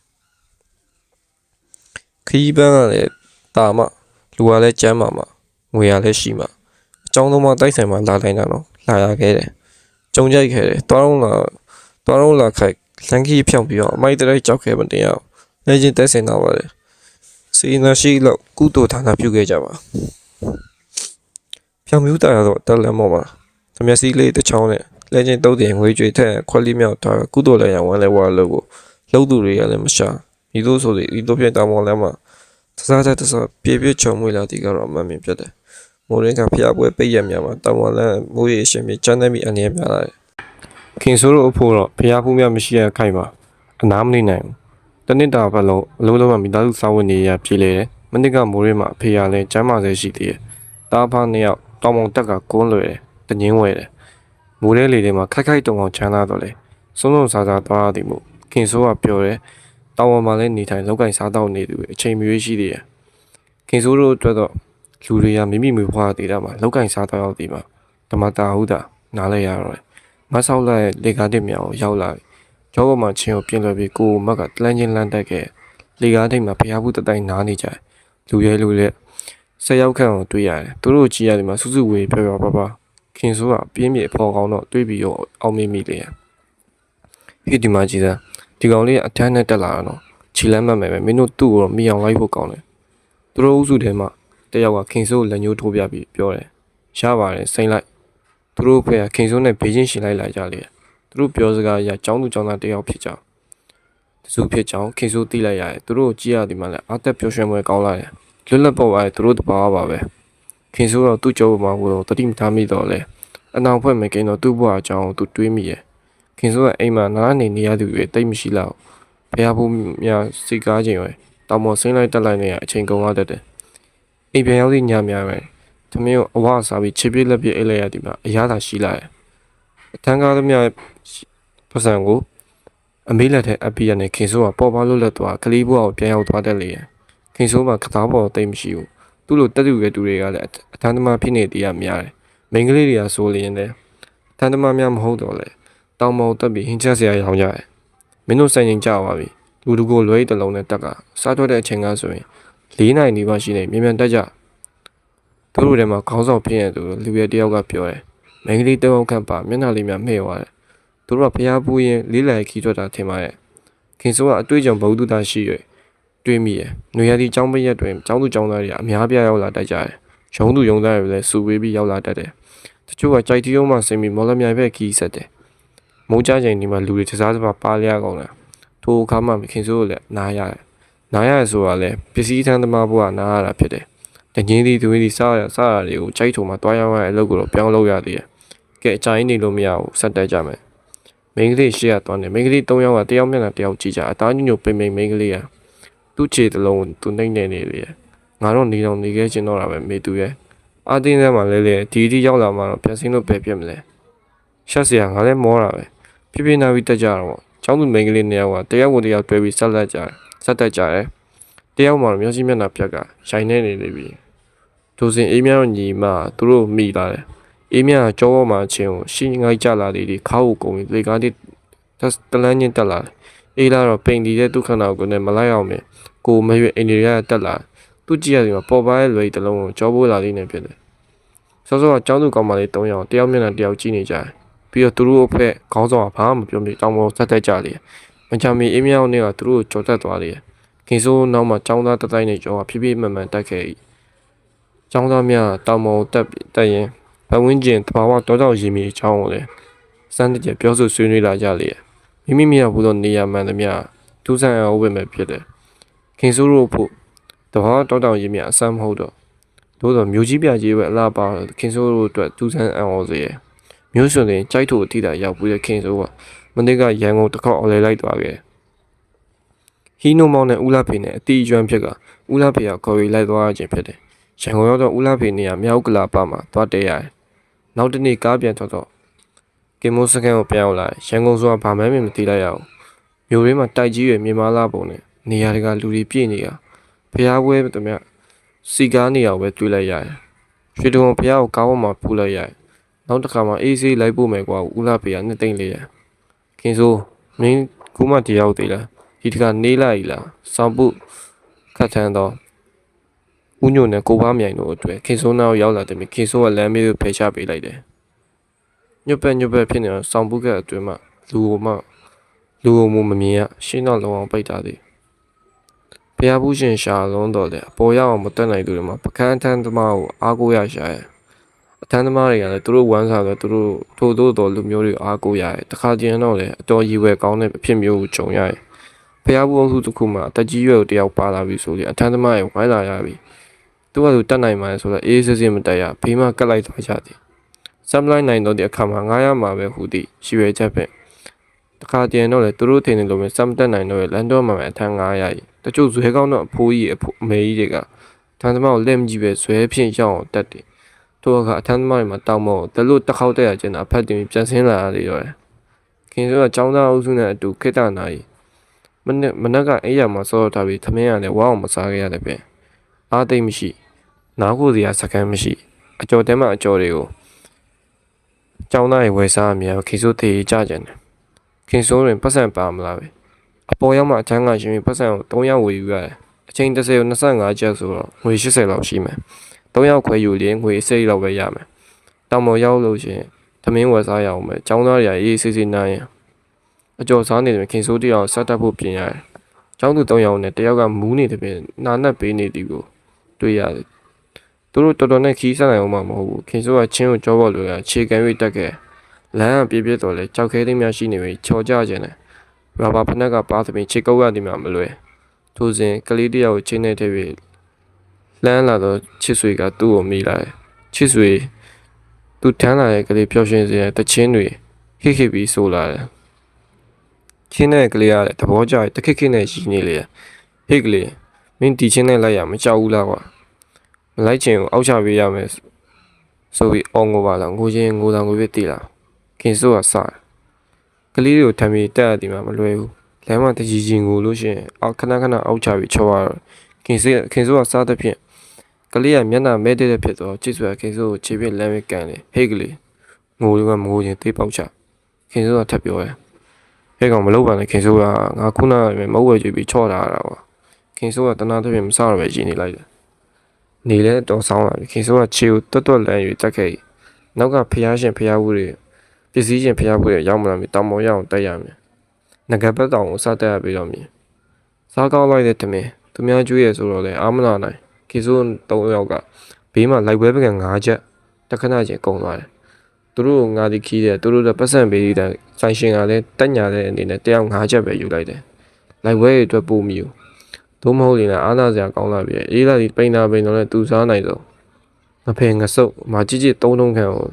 S1: ခရီးပန်းကလည်းတာမလူကလည်းကျမ်းမာမှာငွေရလည်းရှိမှာအကြောင်းသုံးပါတိုက်ဆိုင်မှာလာတိုင်းတာတော့လာရခဲ့တယ်ကြုံကြိုက်ခဲ့တယ်တွားတော့လာခိုက်လန်ခီဖြောင်းပြီးတော့အမိုက်တိုက်ကြောက်ခဲ့မတင်ရအောင်လက်ချင်းတက်ဆင်တော့ပါတယ်စီနာရှိလောက်ကုသိုလ်ဌာနပြုခဲ့ကြပါဖြောင်မြူးတာရတော့တက်လက်မော့မှာသမျက်စီးလေးတစ်ချောင်းနဲ့လက်ချင်းတုပ်တင်ငွေကြွေထက်ခွက်လေးမြောက်ထားကုသိုလ်လည်းရဝမ်းလဲဝါလို့ကိုလှုပ်သူတွေကလည်းမရှာဒီလိုဆိုဒီလိုပြတောင်းပေါ်လဲမှာတစားပြေချုံမွေလာတီကတော့အမှန်မြင်ပြတ်တယ်မိုးရင်းကဖျားပွဲပိတ်ရမြမှာတောင်းပေါ်လဲမိုးရအရှင်မြေချမ်းတဲ့မိအနေများလာတယ်ခင်ဆိုးတို့အဖို့တော့ဖျားဖူးများမရှိရခိုင်ပါအနားမနေနိုင်ဘူးတနစ်တာဘက်လုံးအလုံးလုံးမှမိသားစုစာဝင်နေရပြေးလေတယ်မ နေ့ကမိုးရဲမှာအဖေရလဲကျမ်းမာစေရှိသေးတယ်တားဖားနှစ်ယောက်တောင်မုံတက်ကကွန်းလွယ်တယ်တငင်းဝဲတယ်မိုးရဲလေထဲမှာခိုက်ခိုက်တုံအောင်ချမ်းသာတော့လေစုံစုံစားစားသွားရသည်မို့ခင်ဆိုးကပြောတယ်တောင်ပေါ်မှာလဲနေထိုင်လောက်ကင်စားတော့နေသူအချိန်မျိုးရှိသေးတယ်ခင်ဆိုးတို့အတွက်တော့လူတွေကမိမိမျိုးဖွားသေးတာမှာလောက်ကင်စားတော့ရောက်သည်မှာဓမ္မတာဟုတာနားလဲရတော့တယ်မဆောက်လိုက်လေကားတစ်မြောင်ရောက်လာကျောပေါ်မှာချင်းကိုပြင်လွယ်ပြီးကိုမက်ကတလန်းချင်းလန်းတက်ခဲ့လေကားထိပ်မှာဖျားဘူးတတိုင်းနားနေကြတယ်လူရဲလူလက်ဆက်ရောက်ခန့်ကိုတွေ့ရတယ်သူတို့ကြည့်ရတယ်မှာစုစုဝေးပြောပါခင်ဆိုးကပြင်းပြဖော်ကောင်းတော့တွေးပြီးတော့အောင်မိလေဟိဒီမာကြီးသားဒီကောင်လေးအထမ်းနဲ့တက်လာတော့ခြေလမ်းမှတ်မယ်ပဲမင်းတို့သူ့ကိုတော့မိအောင်လိုက်ဖို့ကောင်းတယ်သူတို့ဥစုထဲမှာတယောက်ကခင်ဆိုးလက်ညှိုးထိုးပြပြီးပြောတယ်ရပါတယ်စိမ့်လိုက်သူတို့ဖေကခင်ဆိုးနဲ့ဘေးချင်းရှင်လိုက်လာကြလေသူတို့ပြောစကားအရចောင်းသူចောင်းသားတယောက်ဖြစ်ကြတစုဖြစ်ကြောင်းခင်ဆိုးသိလိုက်ရတယ်သူတို့ကြည့်ရဒီမှာလဲအသက်ပျော်ရွှင်ပွဲကောင်းလာတယ်လွတ်လပ်ပေါ်ပါသူတို့တဘာပါပဲခင်ဆိုးတော့သူ့ကြောပေါ်မှာကိုတော့တတိမထားမိတော့လဲအနောင်ဖွဲ့မကင်းတော့သူ့ဘဝအကြောင်းသူတွေးမိရဲ့ခင်ဆိုးကအိမ်မှာနားနေရသူတွေတိတ်မရှိလောက်ဖះဘူးများစိတ်ကားခြင်းပဲတောင်ပေါ်ဆင်းလိုက်တက်လိုက်နေရအချိန်ကုန်ရတတ်တယ်အိမ်ပြန်ရောက်သည့်ညများပဲသမင်းကိုအဝအစားပြီးခြေပြက်လက်ပြက်အိတ်လိုက်ရသည်မှာအရသာရှိလာတယ်အထန်းကားသမျှပစံကိုအမေးလက်ထဲအပီရနဲ့ခင်ဆိုးကပေါ်ပါလို့လက်သွားကလေးဘွားကိုပြန်ရောက်သွားတတ်လေခင်ဆိုးမှာကစားပေါ်တိတ်မရှိဘူးသူ့လိုတက်သူရဲ့သူတွေကလည်းအထန်းသမားဖြစ်နေသေးရများတယ်မိန်းကလေးတွေကဆိုလျင်လည်းအထန်းသမားများမဟုတ်တော့လေတောင်မောတက်ပြီးဟင်းချက်စရာရောင်းကြတယ်မင်းတို့ဆိုင်ရင်ကြပါပြီလူတကိုလွဲတလုံးနဲ့တက်ကစားထွက်တဲ့အချိန်ကဆိုရင်၄နိုင်နီးပါးရှိနေမြန်မြန်တက်ကြသူတို့ထဲမှာခေါင်းဆောင်ဖြစ်ရသူလူရဲတယောက်ကပြောတယ်မိန်းကလေးတယောက်ခန့်ပါမျက်နှာလေးများမှဲ့သွားတယ်သူတို့ကဖျားပူးရင်လေးလိုက်ခီးထွက်တာထင်ပါရဲ့ခင်ဆိုးကအတွေ့အကြုံဘုဒ္ဓတာရှိရွယ်တွေးမိရဲ့နွေရာသီကျောင်းပရက်တွင်ကျောင်းသူကျောင်းသားတွေအများပြားရောက်လာတတ်ကြတယ်ရုံးသူရုံးသားတွေလည်းစူဝေးပြီးရောက်လာတတ်တယ်တချို့ကကြိုက်တီးုံမှဆင်ပြီးမော်လမြိုင်ဘက်ခီးဆက်တယ်မိုးကြချိန်ဒီမှာလူတွေတစားစပါပါလျားကုန်တာထိုအခါမှခင်ဆိုးကိုလည်းနားရတယ်ဆိုတာလည်းပစ္စည်းထမ်းသမားဘုရားနားရတာဖြစ်တယ်တငင်းသီးသူသီးစားရတွေကိုကြိုက်ထုံမှာတွားရောက်ရတဲ့အလုပ်ကိုတော့ပြောင်းလုပ်ရသေးတယ်ကဲအကြိုင်းနေလို့မရဘူးဆက်တက်ကြမယ်မိန်းကလေးရှေ့ကသွားနေမိန်းကလေး၃ယောက်ကတယောက်မျက်နှာတယောက်ကြည့်ကြအသားညညပိမ့်မိန်းကလေးကသူ့ခြေတလုံးသူနှိမ့်နေလေငါတော့နေတော့နေခဲ့ချင်တော့တာပဲမေသူရဲ့အာတင်းထဲမှာလဲဒီရောက်လာမှတော့ပြန်စင်းလို့ပဲပြက်မလဲရှက်စရာငါလည်းမောတာပဲပြပြနာပြီးတက်ကြတော့ကျောင်းသူမိန်းကလေး၂ယောက်ကတယောက်ကိုတယောက်တွဲပြီးဆက်တက်ကြတယ်တယောက်မှတော့မျက်စိမျက်နှာပြက်ကရိုင်နေနေပြီဒိုစင်အေးမြတော့ညီမသူတို့မိလာတယ်အေးမြကကြောပေါ်မှာချင်းကိုရှင်းငိုက်ကြလာသည်ဒီခါကိုကုန်ပြီးလေကားတစ်တလန်းချင်းတက်လာတယ်အေးလာတော့ပိန်တီတဲ့ဒုက္ခနာကိုနဲ့မလိုက်အောင်မယ်ကိုမရွေအိန္ဒိယတက်လာသူ့ကြည့်ရစီမှာပေါ်ပါရဲ့လွယ်တလုံးကိုကြောပိုးလာလေးနဲ့ဖြစ်တယ်စောစောကကျောင်းသူကောင်မလေး၃ယောက်တယောက်မျက်နှာတယောက်ကြည့်နေကြတယ်ပြီးတော့သူတို့အဖက်ခေါင်းဆောင်ကဘာမှမပြောမိတောင်ပေါ်ဆက်တက်ကြလေမချမီအေးမြောင်းနဲ့ကသူတို့ကြော်တက်သွားလေခင်ဆိုးနောက်မှာကျောင်းသားတတိုင်းနဲ့ကျော်ကဖြည်းဖြည်းမှန်မှန်တက်ခဲ့၏ကျောင်းသားများတောင်ပေါ်တက်ရင်ပတ်ဝန်းကျင်တဘာဝတောတောင်ရီမီအကြောင်းကိုလည်းစမ်းတကြပြောဆိုဆွေးနွေးလာကြလေမိမရောက်ဘူးတော့နေရာမှန်သမျှဒူးဆန်အောင်ပဲဖြစ်တယ်ခင်ဆိုးတို့ဖို့တဘာဝတောတောင်ရီမီအစမ်းမဟုတ်တော့သို့တော့မျိုးကြီးပြကြီးပဲအလားပါခင်ဆိုးတို့အတွက်ဒူးဆန်အောင်စေမျိုးစွန်ရင်ကြိုက်ထိုအထိတာရောက်ပြီးခင်ဆိုးကမနေ့ကရန်ကုန်တစ်ခေါက်အော်လဲလိုက်သွားခဲ့ဟီနိုမောင်နဲ့ဦးလာဖေနဲ့အတီအကျွမ်းဖြစ်ကဦးလာဖေကခေါ်ရီလိုက်သွားခြင်းဖြစ်တယ်ရန်ကုန်ရောက်တော့ဦးလာဖေနေရမြောက်ကလာပါမှာသွားတဲရတယ်နောက်တနေ့ကားပြန်ထွက်တော့ကင်မိုးစကန်ကိုပြန်ရောက်လာရန်ကုန်ဆိုတာဘာမှမသိလိုက်ရအောင်မြို့ရင်းမှာတိုက်ကြီးရမြေမားလာပုံနဲ့နေရာတကလူတွေပြည့်နေတာဖျားပွဲတည်းမြစီကားနေအောင်ပဲတွေ့လိုက်ရတယ်ရွှေတုံဖျားကိုကားပေါ်မှာဖူးလိုက်ရတယ်နောက်တစ်ခါမှအေးဆေးလိုက်ပို့မယ်ကွာဦးလာဖေကနှစ်သိမ့်လေးရခင်ဆိုးမင်းကူမတယောက်သေးလားဒီတကနေလိုက်လားစောင်းပုခတ်ထန်းတော့ဦးညိုနဲ့ကိုပါမြိုင်တို့အတွက်ခင်ဆိုးနောက်ရောက်လာတယ်မြခင်ဆိုးကလမ်းမေးကိုဖယ်ရှားပေးလိုက်တယ်ညွတ်ပဲဖြစ်နေတော့စောင်းပုကအတွင်းမှာလူကိုမမြင်ရရှင်းတော့လုံအောင်ပိတ်ထားသည်ဖျားဘူးရှင်ရှာလုံးတော့လေအပေါ်ရအောင်မတက်နိုင်သူတွေမှာပကန်းထန်းသမားကိုအားကိုးရရှာရဲ့အထန်းသမားတွေကလည်းသူတို့ဝမ်းစာဆိုသူတို့ထို့တော်လူမျိုးတွေအားကိုးရတယ်တခါကျရင်တော့လေအတော်ရည်ဝဲကောင်းတဲ့အဖြစ်မျိုးကိုကြုံရတယ်ဖျားဘူးအုပ်စုတစ်ခုမှာတက်ကြီးရွယ်တယောက်ပါလာပြီဆိုလေအထန်းသမားရဲ့ဝိုင်းလာရပြီသူကသူတက်နိုင်မှဆိုတော့အေးစစ်စစ်မတက်ရဘေးမှာကတ်လိုက်သွားကြသည်စမ်လိုက်နိုင်တော့တဲ့အခါမှာ900မှာပဲဟူသည့်ရှိရွယ်ချက်ပဲတခါကျရင်တော့လေသူတို့ထင်တယ်လို့ပဲစမ်တက်နိုင်တော့လန်တော့မှာအထန်း900ကြီးတချို့ဇွဲကောင်းတော့အဖိုးကြီးအမေကြီးတွေက ထန်းသမားကိုလက်မကြည့်ပဲဇွဲဖြင့်ရောက်အောင်တက်တယ်ထို့အခါထန်းသမားတွေမှာတောင်းမောတလို့တစ်ခေါက်တက်ရခြင်းအဖက်တင်ပြန်ဆင်းလာရရောခင်စိုးကចောင်းသားအုပ်စုနဲ့အတူခိတ္တနာရီမနက်ကအိယာမှာစောထားပြီးသမင်းရတယ်ဝါအောင်မစားခဲ့ရတယ်ပဲအားသိမရှိနားကိုစရာစကမ်းမရှိအကျော်တဲမှအကျော်တွေကိုចောင်းသားရဲ့ဝယ်စားအများခင်စိုးတေးကြကြတယ်ခင်စိုးတွင်ပတ်စံပါမလားပဲအပေါ်ရောက်မှအချမ်းကရှင်ပြီးပတ်စံကို3ယောက်ဝယ်ယူရတယ်အချိန်30ကို25ကျပ်ဆိုတော့ငွေ80လောက်ရှိမယ်3ယောက်ခွဲယူရင်ငွေ80လောက်ပဲရမယ်တောင်ပေါ်ရောက်လို့ရှင်သမင်းဝယ်စားရအောင်ပဲចောင်းသားတွေအေးစစ်စစ်နိုင်ရင်အကျော်စားနေတယ်ခင်စိုးတယောက်ဆက်တက်ဖို့ပြင်ရတယ်ចောင်းသူ3ယောက်နဲ့တယောက်ကမူးနေတယ်ပြင်နာနဲ့ပေးနေသည်ကိုတွေ့ရတယ်သူတို့တော်တော်နဲ့ခီးဆက်နိုင်အောင်မဟုတ်ဘူးခင်စိုးကချင်းကိုကြောပေါ်လို့ရခြေကန်၍တက်ခဲ့လမ်းကပြည့်တော်လဲကြောက်ခဲသိမ်းများရှိနေပြီချော်ကြခြင်းနဲ့ရာဘာဖနက်ကပါသမီခြေကုပ်ရသည်များမလွယ်ထိုစဉ်ကလေးတယောက်ကိုချင်းနေထည့်ပြီးလှမ်းလာတော့ချစ်ဆွေကသူ့ကိုမိလာတယ်ချစ်ဆွေသူထမ်းလာတဲ့ကလေးပျော်ရွှင်စေတဲ့တချင်းတွေခိခိပြီးဆိုလာတယ်ချင်းတဲ့ကလေးကလည်းသဘောကျတခိခိနဲ့ရှိနေလေဟိတ်ကလေးမင်းတီချင်းနဲ့လိုက်ရမကြောက်ဘူးလားကွာမလိုက်ချင်ကိုအောက်ချပေးရမယ်ဆိုပြီးအော်ငိုပါလားငိုချင်းငိုတာငိုပြတည်လားခင်စိုးကစားကလေးတွေကိုထမ်းပြီးတက်ရသည်မှမလွယ်ဘူးလမ်းမှာတကြီးကြီးငိုလို့ရှိရင်အောက်ခဏအောက်ချပြီးချောရတော့ခင်စိုးကစားတဲ့ဖြင့်ကလေးကမျက်နှာမဲတဲ့ဖြစ်တော့ချစ်စွာခင်စိုးကိုခြေပြက်လမ်းပဲကန်လေဟိတ်ကလေးငိုလို့ကမငိုရင်တေးပေါက်ချခင်စိုးကထပ်ပြောတယ်ဟဲ့ကောင်မလုပ်ပါနဲ့ခင်စိုးကငါခုနကမဟုတ်ဝဲကြည့်ပြီးချော့တာကွာခင်စိုးကတနာတဲ့ဖြင့်မစားတော့ပဲရည်နေလိုက်တယ်နေလဲတော်ဆောင်လာပြီခင်စိုးကခြေကိုတွတ်လမ်း၍တက်ခဲ့နောက်ကဖျားရှင်ဖျားဘူးတွေပစ္စည်းရှင်ဖျားဘူးတွေရောက်မလာပြီတောင်ပေါ်ရအောင်တက်ရမယ်ငကပတ်တောင်ကိုစတက်ရပြီးတော့မြင်စားကောင်းလိုက်တဲ့တမင်သူများကျွေးရဆိုတော့လေအာမနာနိုင်ခင်စိုး3ယောက်ကဘေးမှာလိုက်ပွဲပကံ9ချက်တခဏချင်းကုန်သွားတယ်သူတို့ငါဒီခီးတယ်သူတို့ကပတ်စံပေးတဲ့ဆိုင်ရှင်ကလည်းတက်ညာတဲ့အနေနဲ့တယောက်9ချက်ပဲယူလိုက်တယ်လိုက်ပွဲတွေအတွက်ပို့မိဘူးသို့မဟုတ်ရင်လည်းအားနာစရာကောင်းလာပြီအေးလာဒီပိန်တော့လည်းသူစားနိုင်တော့ငဖယ်ငဆုပ်မာကြီးကြီး3လုံးခန့်ကို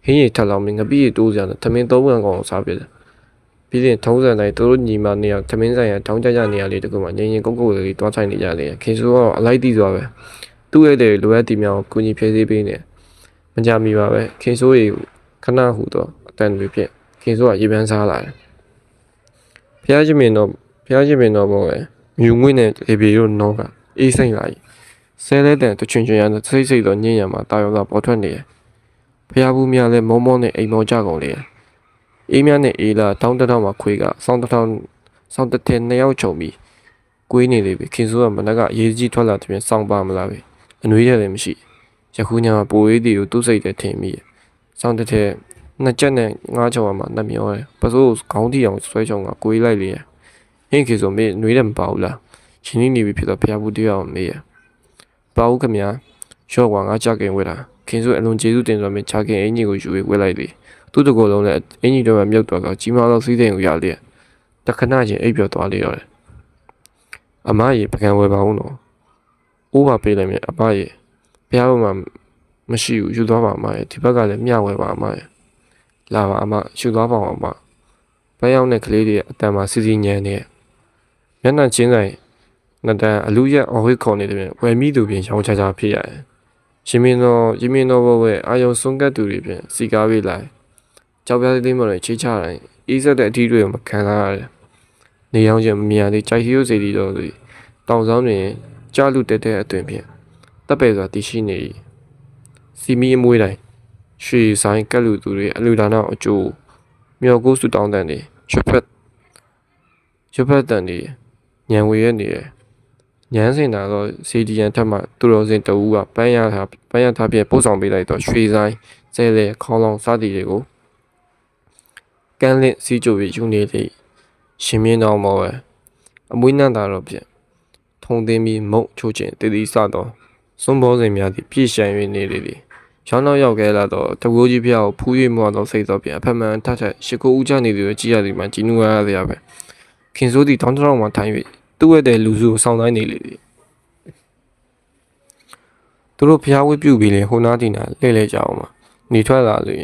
S1: ဟင်းရထက်လောက်မင်းငပိရတိုးစရာနဲ့သမင်း3ကန်ကောင်စားပြတယ်ပြီးရင်ထုံးစံတိုင်းသူတို့ညီမနေရသမင်းဆိုင်ရထောင်းကြနေရလေးတကူမှငင်ကုတ်လေးတွားဆိုင်နေကြလေခင်စိုးကအလိုက်တီးသွားပဲသူ့ရဲ့တဲ့လိုအပ်တီများကိုကိုကြီးဖြည့်ဆည်းပေးနေမကြမီပါပဲခင်စိုးရေခဏဟူတော့အတန်တွေဖြစ်ခင်စိုးကရေပန်းစားလာတယ်ဖျားချင်းမင်းတော့ဘောပဲမြူငွေ့နဲ့လေပြေတို့နောကအေးစိမ့်လာကြီးဆဲလဲတဲ့တချွင်ရတဲ့စိတ်တော့ညင်ရမှာတာယောကပေါ်ထွက်နေတယ်ဖျားဘူးများလဲမောမောနဲ့အိမ်မောကြကုန်လေအေးမြနဲ့အေးလာတောင်းတောင်းမှာခွေးကစောင်းတစ်ထည်2ယောက်ချုံပြီးကွေးနေလေပြီခင်စိုးကမနက်ကရေးကြီးထွက်လာတဲ့ပြင်စောင်းပါမလားပဲအနွေးရတယ်မရှိယခုညမှာပိုအေးတီကိုသူ့စိတ်ထဲထင်မိစောင်းတစ်ထည်2ချက်နဲ့9ချုံမှာနှမျောတယ်ပစိုးခေါင်းတီအောင်ဆွဲချုံကကွေးလိုက်လေဟင်းခင်စိုးမေးနွေးတယ်မပါဘူးလားရှင်နေပြီဖြစ်တော့ဖျားဘူးတရားအောင်မေးပါဦးခင်ဗျာရှော့ကွာငါကြခင်ဝဲတာခင်စိုးအလွန်ကျေးဇူးတင်စွာနဲ့ခြာခင်အင်ကြီးကိုယူဝဲလိုက်လေသူ့တကောလုံးနဲ့အင်ကြီးတော့မြုပ်တော့ကကြီးမားသောစီးတဲ့ကိုရလေတခဏချင်းအိပ်ပျော်သွားလေရောတယ်အမကြီးပကံဝဲပါဦးနော်အိုးပါပေးလိုက်မြအမကြီးဘုရားဘုံမှာမရှိဘူးယူသွားပါအမကြီးဒီဘက်ကလည်းမျှဝဲပါအမကြီးလာပါအမယူသွားပါအမဘဲရောက်တဲ့ကလေးတွေအတန်မှာစီစီညံနေမျက်နှာချင်းဆိုင်ငတန်အလူရက်အဝိခေါ်နေတဲ့ဝယ်မိသူပြင်ရောင်းချဖြစ်ရတယ်ရှင်မင်းတော်ဘဝရဲ့အာယုံဆုံးကတ်သူတွေပြင်စီကားပေးလိုက်ကြောက်ပြားသေးမလို့ချိချတိုင်းအေးဆက်တဲ့အထီးတွေကိုမခံစားရတယ်နေရောင်ချင်းမမြင်သေးကြိုက်ဟီယိုစီတီတော်တွေတောင်ဆောင်တွင်ကြားလူတက်တဲ့အသွင်ဖြင့်တပ်ပဲစွာတည်ရှိနေစီမီအမွေးတိုင်းရွှေဆိုင်ကက်လူသူတွေအလူဒါနာအကျိုးမြော်ကိုးစုတောင်းတန်တွေရွှက်တန်တွေညံဝေရနေတယ်ညမ်းစင်တာတော့စီဒီယန်ထက်မှသူတော်စင်တအူးကပန်းရထားပြပို့ဆောင်ပေးလိုက်တော့ရွှေဆိုင်ကျဲလေခေါင်းလောင်စသည်တွေကိုကန်းလင့်စီးကြိုပြီးယူနေလေရှင်မင်းတော်မောပဲအမွေးနှံတာတော့ဖြင့်ထုံသိမ်းပြီးမုံချိုးခြင်းတည်တည်စတော့စွန်ဘောစင်များသည်ပြည့်ရှံ၍နေလေသည်ရောင်းတော့ရောက်ခဲ့လာတော့တကူကြီးဖျားကိုဖူး၍မှတော့စိတ်တော့ပြန်အဖက်မှန်ထထရှစ်ကိုဦးချနေသူကိုကြည့်ရသည်မှာကြည်နူရရသည်ပဲခင်စိုးသည်တောင်းတောင်းမှထိုင်၍သူ့ရဲ့တဲ့လူစုကိုစောင်းတိုင်းနေလေသည်သူတို့ဖျားဝတ်ပြုပြီးလေဟိုနားတီနာလဲကြအောင်မှာနေထွက်လာလို့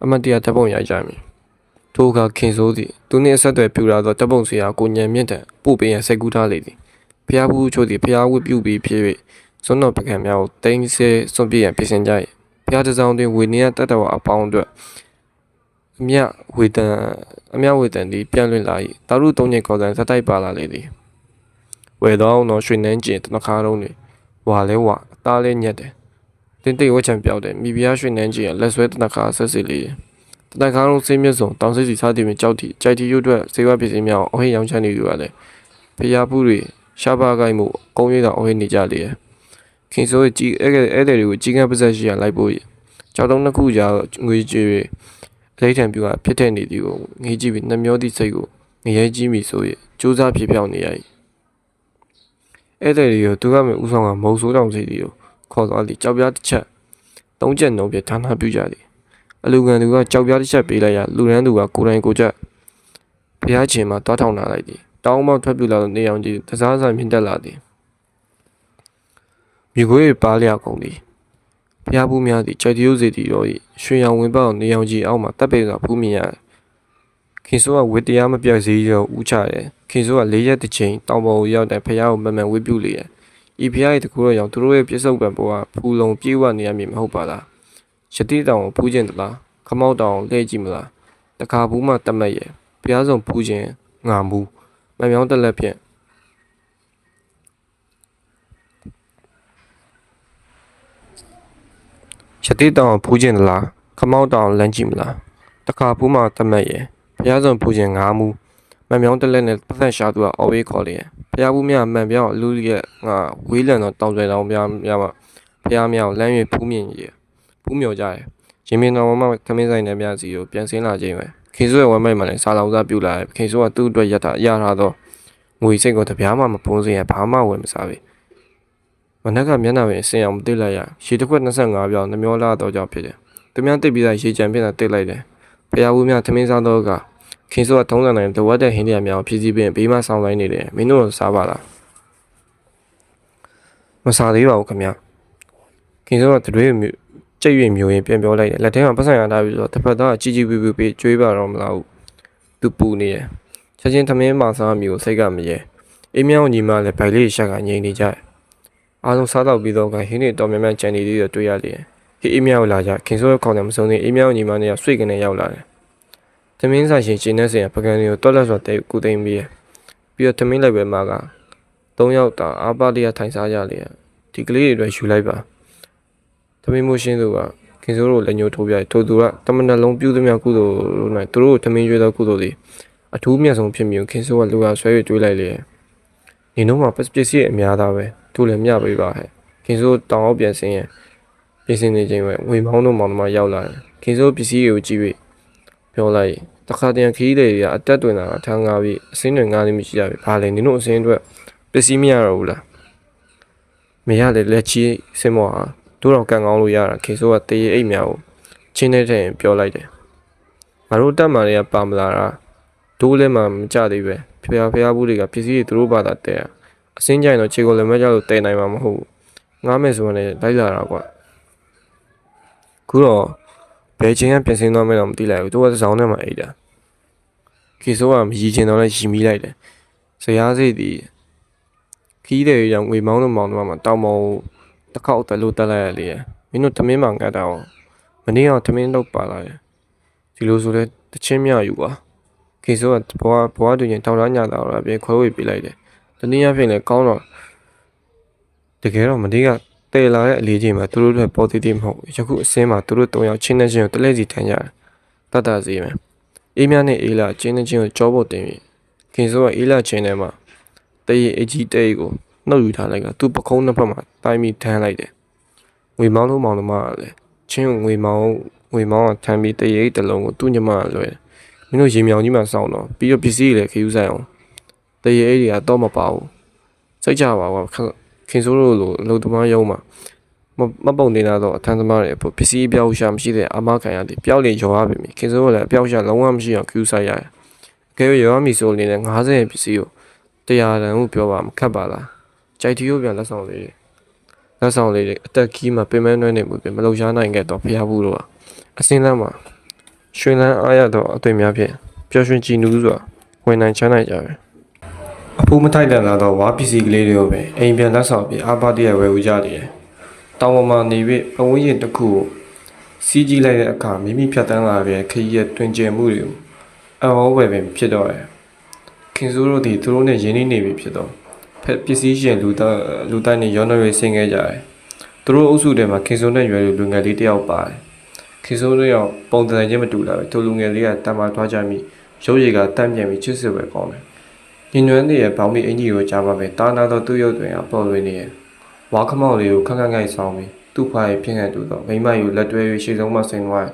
S1: အမတ်တရားတပ်ပုံရိုက်ကြမည်ထိုအခါခင်စိုးသည်သူနှင့်ဆက်သွယ်ပြူလာသောတပ်ပုံဆရာကိုညံမြင့်တံပို့ပေးရန်စိတ်ကူးထားလေသည်ဖျားဘူးချို့သည်ဖျားဝတ်ပြုပြီးဖြစ်၍ စွန့်တော်ပကံများကိုတင်းဆဲစွန့်ပြရန်ပြင်ဆင်ကြ၏ဘုရားတစ်စောင်းတွင်ဝေနေရတတ္တဝအပေါင်းအတွက်အမြဝေတန်သည်ပြန့်လွင့်လာ၏တာရုသုံးညခေါ်တဲ့ဇက်တိုက်ပါလာလေသည်ဝေသောသောရွှေနှန်းကျင်တနခါလုံးတွင်ဝါလဲဝါအသားလေးညက်တယ်တင်းတိတ်ဝချံပြောက်တယ်မိဖုရားရွှေနှန်းကျင်လက်ဆွဲတနခါဆက်စီလေတနခါလုံးစိတ်မျက်စုံတောင်စိတ်စီစားသည်မြကြောက်သည့်ကြိုက်တီရွတ်အတွက်စေဝါပစ္စည်းများအဟိရောင်းချနေသူရတယ်ဖျားဖူးတွေရှားပါကိုက်မှုအုံရတော်အဟိနေကြလေခင်ဆိုးကြီးအဲ့တဲ့တွေကိုကြီးကန်းပါဇက်ရှိရလိုက်ဖို့ကြောက်တုံးနှစ်ခုကြာငွေကြေးအလိထံပြူကဖြစ်တဲ့နေသည်ကိုငေးကြည့်ပြီးနှမျောသည့်စိတ်ကိုငရဲကြီးမိဆို၍စူးစမ်းဖြစ်ပြောင်းနေရ၏အဲ့တဲ့တွေကိုသူကမြဥဆောင်ကမုံဆိုးတောင်စိတ်သည်ကိုခေါ်သွားသည့်ကြောက်ပြားတစ်ချက်သုံးချက်နှုံပြဌာနပြုကြသည်အလူကန်သူကကြောက်ပြားတစ်ချက်ပေးလိုက်ရလူရန်သူကကိုယ်တိုင်ကိုချက်ဖျားချင်မှတွားထောင်လာလိုက်သည်တောင်းမောက်ထွက်ပြလာသောနေအောင်ကြီးတစားစားမြင့်တက်လာသည်မြေခွေးပါလျကုန်သည်ဖျားဘူးများသည်ကြိုက်တရုပ်စီတီတော်၏ရွှေရောင်ဝင်ပေါက်နေအောင်ကြီးအောက်မှတပ်ပေစွာဖူးမြင်ရခင်ဆိုးကဝတ်တရားမပြတ်စည်းရောဦးချတယ်ခင်ဆိုးက၄ရက်တစ်ချိန်တောင်ပေါ်ကိုရောက်တဲ့ဖျားကိုမမှန်ဝေပြုလေဤဖျား၏တကူတော်ကြောင့်သူတို့ရဲ့ပြစ္ဆုတ်ပံပေါ်ကဖူလုံပြေးဝနေရမည်မဟုတ်ပါလားရတိတောင်ကိုဖူးခြင်းတလားခမောက်တောင်လှည့်ကြည့်မလားတခါဘူးမှတတ်မဲ့ရဲ့ဖျားဆုံးဖူးခြင်းငါမူမမြောင်းတက်လက်ဖြင့်ရတိတောင်ဖူးခြင်းလားခမောက်တောင်လမ်းကြည့်မလားတခါဘူးမှတတ်မဲ့ရဲ့ဖျားဆုံးဖူးခြင်းငါမူမမြောင်းတက်လက်နဲ့ပတ်သက်ရှာသူကအော်ဝေးခေါ်လေဖျားဘူးများမှန်ပြောင်းလူရဲ့ငါဝေးလံတော့တောင်ကျွဲတောင်များမှဖျားများလမ်း၍ဖူးမြင်ရဖူးမြော်ကြရဲ့ရင်မင်းတော်မှသမင်းဆိုင်တဲ့များစီကိုပြန်ဆင်းလာခြင်းပဲခင်ဆိုးရဲ့ဝမ်းမိုက်မှလည်းစာလောင်စားပြုတ်လာတယ်ခင်ဆိုးကသူ့အတွက်ရထားတော့ငွေစိတ်ကိုတပြားမှမပုံးစင်ရဘာမှဝယ်မစားပဲမနက်ကမျက်နှာပင်အစင်အောင်တိတ်လိုက်ရရေတစ်ခွက်25ပြောင်းနှမျောလာတော့ကြောင့်ဖြစ်တယ်သူများတိတ်ပြီးသားရေကြံပြင်းတာတိတ်လိုက်တယ်ဖျားဘူးများသမင်းစားတော့ကခင်ဆိုးကထုံးစံတိုင်းလိုအပ်တဲ့ဟင်းတရားများကိုဖြည့်ဆည်းပြီးဘေးမှဆောင်းလိုက်နေတယ်မင်းတို့စားပါလားမစားသေးပါဘူးခင်ဗျခင်ဆိုးကတတွေးကြိတ်ရွေမျိုးရင်ပြန်ပြောလိုက်တယ်လက်ထဲမှာပတ်ဆိုင်ရထားပြီးတော့တစ်ဖက်သားကြီးကြီးပြပြကျွေးပါတော့မလားဘူးသူပူနေတယ်ချက်ချင်းသမင်းမစားမျိုးစိတ်ကမရဲအိမ်မြောင်ညီမလည်းဗိုက်လေးရှက်ကငြိမ်နေကြတယ်အားလုံးစားတော့ပြီးတော့ကဟင်းတွေတော်များများကြံနေသေးတယ်တွေ့ရလေဟေးအိမ်မြောင်လာကြခင်ဆိုးခေါင်းနဲ့မစုံသေးအိမ်မြောင်ညီမနဲ့ဆွေကနေရောက်လာတယ်သမင်းဆိုင်ရှင်ရှင်နဲ့ဆင်ပကံတွေကိုတွက်လက်စွာတဲကူသိမ်းပြီးတော့သမင်းလိုက်ပဲမှာက3ယောက်တာအားပါလျက်ထိုင်စားကြလေဒီကလေးတွေအတွက်ယူလိုက်ပါသမင်းမိုးရှင်းသူကခင်ဆိုးတို့လက်ညှိုးထိုးပြထိုးသူကတမန်တော်လုံးပြုသမျှကုသိုလ်တို့၌သူတို့သမင်းရွေးသောကုသိုလ်သည်အထူးမြတ်ဆုံးဖြစ်မြင်ခင်ဆိုးကလူကဆွဲ၍တွေးလိုက်လေနေတော့မှပစ္စည်းအများသားပဲသူလည်းမျှပေးပါဟဲ့ခင်ဆိုးတောင်အောင်ပြန်ဆင်းရင်ပြင်ဆင်နေချိန်ပဲငွေမောင်းတို့မောင်တို့မှရောက်လာတယ်ခင်ဆိုးပစ္စည်းတွေကိုကြည့်ပြီးပြောလိုက်တခါတည်းခီးတွေကအတက်တွင်လာထမ်းကားပြီးအစင်းတွေငားနေမရှိရပြီဘာလဲနင်တို့အစင်းအတွက်ပစ္စည်းမရတော့ဘူးလားမရလေလက်ချီစင်မောဟာတို့တော့ကန်ကောင်းလို့ရတာခင်ဆိုးကတရေအိတ်များကိုချင်းနေတဲ့ပြောလိုက်တယ်ငါတို့တက်မှလည်းပါမလာတာတို့လည်းမှမကြသေးပဲဖျားဘူးတွေကပစ္စည်းတွေသူတို့ဘာသာတဲအစင်းကြိုင်တော့ခြေကိုလည်းမကြောက်လို့တဲနိုင်မှာမဟုတ်ဘူးငားမယ်ဆိုရင်လည်းလိုက်လာတာကွာခုတော့ဘယ်ချင်းကပြင်ဆင်သွားမယ်တော့မသိလိုက်ဘူးသူကစောင်းထဲမှာအိတ်တာခေဆိုးကမရီချင်တော့လည်းရီမိလိုက်တယ်ဇရားစိတ်ဒီခီးတယ်ရောင်ငွေမောင်းတို့မောင်းတို့မှာတောင်မောတစ်ခေါက်တလို့တက်လိုက်ရလေမင်းတို့သမင်းမှငတ်တာအောင်မနေ့ကသမင်းတော့ပါလာတယ်ဒီလိုဆိုလဲတချင်းမြယူပါခေဆိုးကဘွားတူရင်ထောင်ထားညတာတော့ပြင်ခွဲဝေပေးလိုက်တယ်တနည်းအားဖြင့်လည်းကောင်းတော့တကယ်တော့မနေ့ကတဲလာတဲ့အလေးချိန်မှာသူတို့တွေပေါ်သေးသေးမဟုတ်ယခုအစင်းမှာသူတို့3ယောက်ချင်းနေချင်းကိုတလဲစီထမ်းကြတယ်တတ်တာစီမယ်အေးမြနဲ့အေးလာချင်းနေချင်းကိုကြောဖို့တင်ပြီးခင်ဆိုးကအေးလာချင်းထဲမှာတရေအကြီးတဲကိုနှုတ်ယူထားလိုက်ကသူ့ပခုံးနှစ်ဖက်မှာတိုင်းပြီးထမ်းလိုက်တယ်ငွေမောင်းလို့မှလည်းချင်းငွေမောင်းကထမ်းပြီးတရေတလုံးကိုသူ့ညမလွယ်မင်းတို့ရေမြောင်ကြီးမှာစောင်းတော့ပြီးတော့ပစ္စည်းတွေလည်းခယူဆိုင်အောင်တရေအိတ်တွေကတော့မပါဘူးစိတ်ကြပါကွာခင်ဆိုးတို့လိုအလုပ်သမားရုံးမှာမပုံနေတာတော့အထမ်းသမားတွေပစ္စည်းပြောင်းရှာမရှိတဲ့အမခံရတယ်ပျောက်လေရောရပြီခင်ဆိုးကလည်းအပြောင်းရှာလုံးဝမရှိအောင်ခူးဆိုင်ရတယ်အကယ်၍ရောရမီဆိုနေနဲ့90ရဲ့ပစ္စည်းကို100တန်ဟုပြောပါမခတ်ပါလားကြိုက်တီကိုပြန်လက်ဆောင်လေးအတက်ကြီးမှာပင်မနှွဲနေမှုပြင်မလုံရှားနိုင်ခဲ့တော့ဖျားဘူးတော့အစင်းလမ်းမှာရွှေလန်းအားရတော့အသွင်များဖြင့်ပျော်ရွှင်ကြည်နူးစွာဝင်နိုင်ချမ်းနိုင်ကြတယ် အဖိုးမထိုက်တန်လာတော့ဝါပစ္စည်းကလေးတွေကိုပဲအိမ်ပြန်လက်ဆောင်ပြီးအားပါတရဝယ်ဦးကြတယ်။တောင်ပေါ်မှာနေပြီးပဝန်းကျင်တစ်ခုကိုစီးကြည့်လိုက်တဲ့အခါမိမိဖြတ်တန်းလာတဲ့ခရီးရဲ့တွင်ကျယ်မှုတွေကိုအဟောဝယ်ပင်ဖြစ်တော့တယ်။ခင်စိုးတို့ဒီသူတို့နဲ့ရင်းနှီးနေပြီဖြစ်တော့ဖက်ပစ္စည်းရှင်လူတိုင်းနဲ့ရောနှရွေးဆင်းခဲ့ကြတယ်။သူတို့အုပ်စုထဲမှာခင်စိုးနဲ့ရွယ်လူငယ်လေးတစ်ယောက်ပါတယ်။ခင်စိုးတို့ရောပုံစံချင်းမတူတာပဲသူလူငယ်လေးကတမ်းမာသွားကြပြီးရုပ်ရည်ကတန့်ပြန်ပြီးချစ်စစ်ပဲကောင်းတယ်။ညဉ့်ညွမ်းတဲ့ဘောင်မီအင်ကြီးကိုကြားပါပဲတာနာတော့သူ့ရုပ်တွင်အပေါ်လွင်နေရဲ့ဝါခမောက်လေးကိုခက်ခက်ငိုက်ဆောင်ပြီးသူ့ဖွားရဲ့ပြင်းခံတူတော့မိမယူလက်တွဲ၍ရှေ့ဆုံးမှဆင်းသွား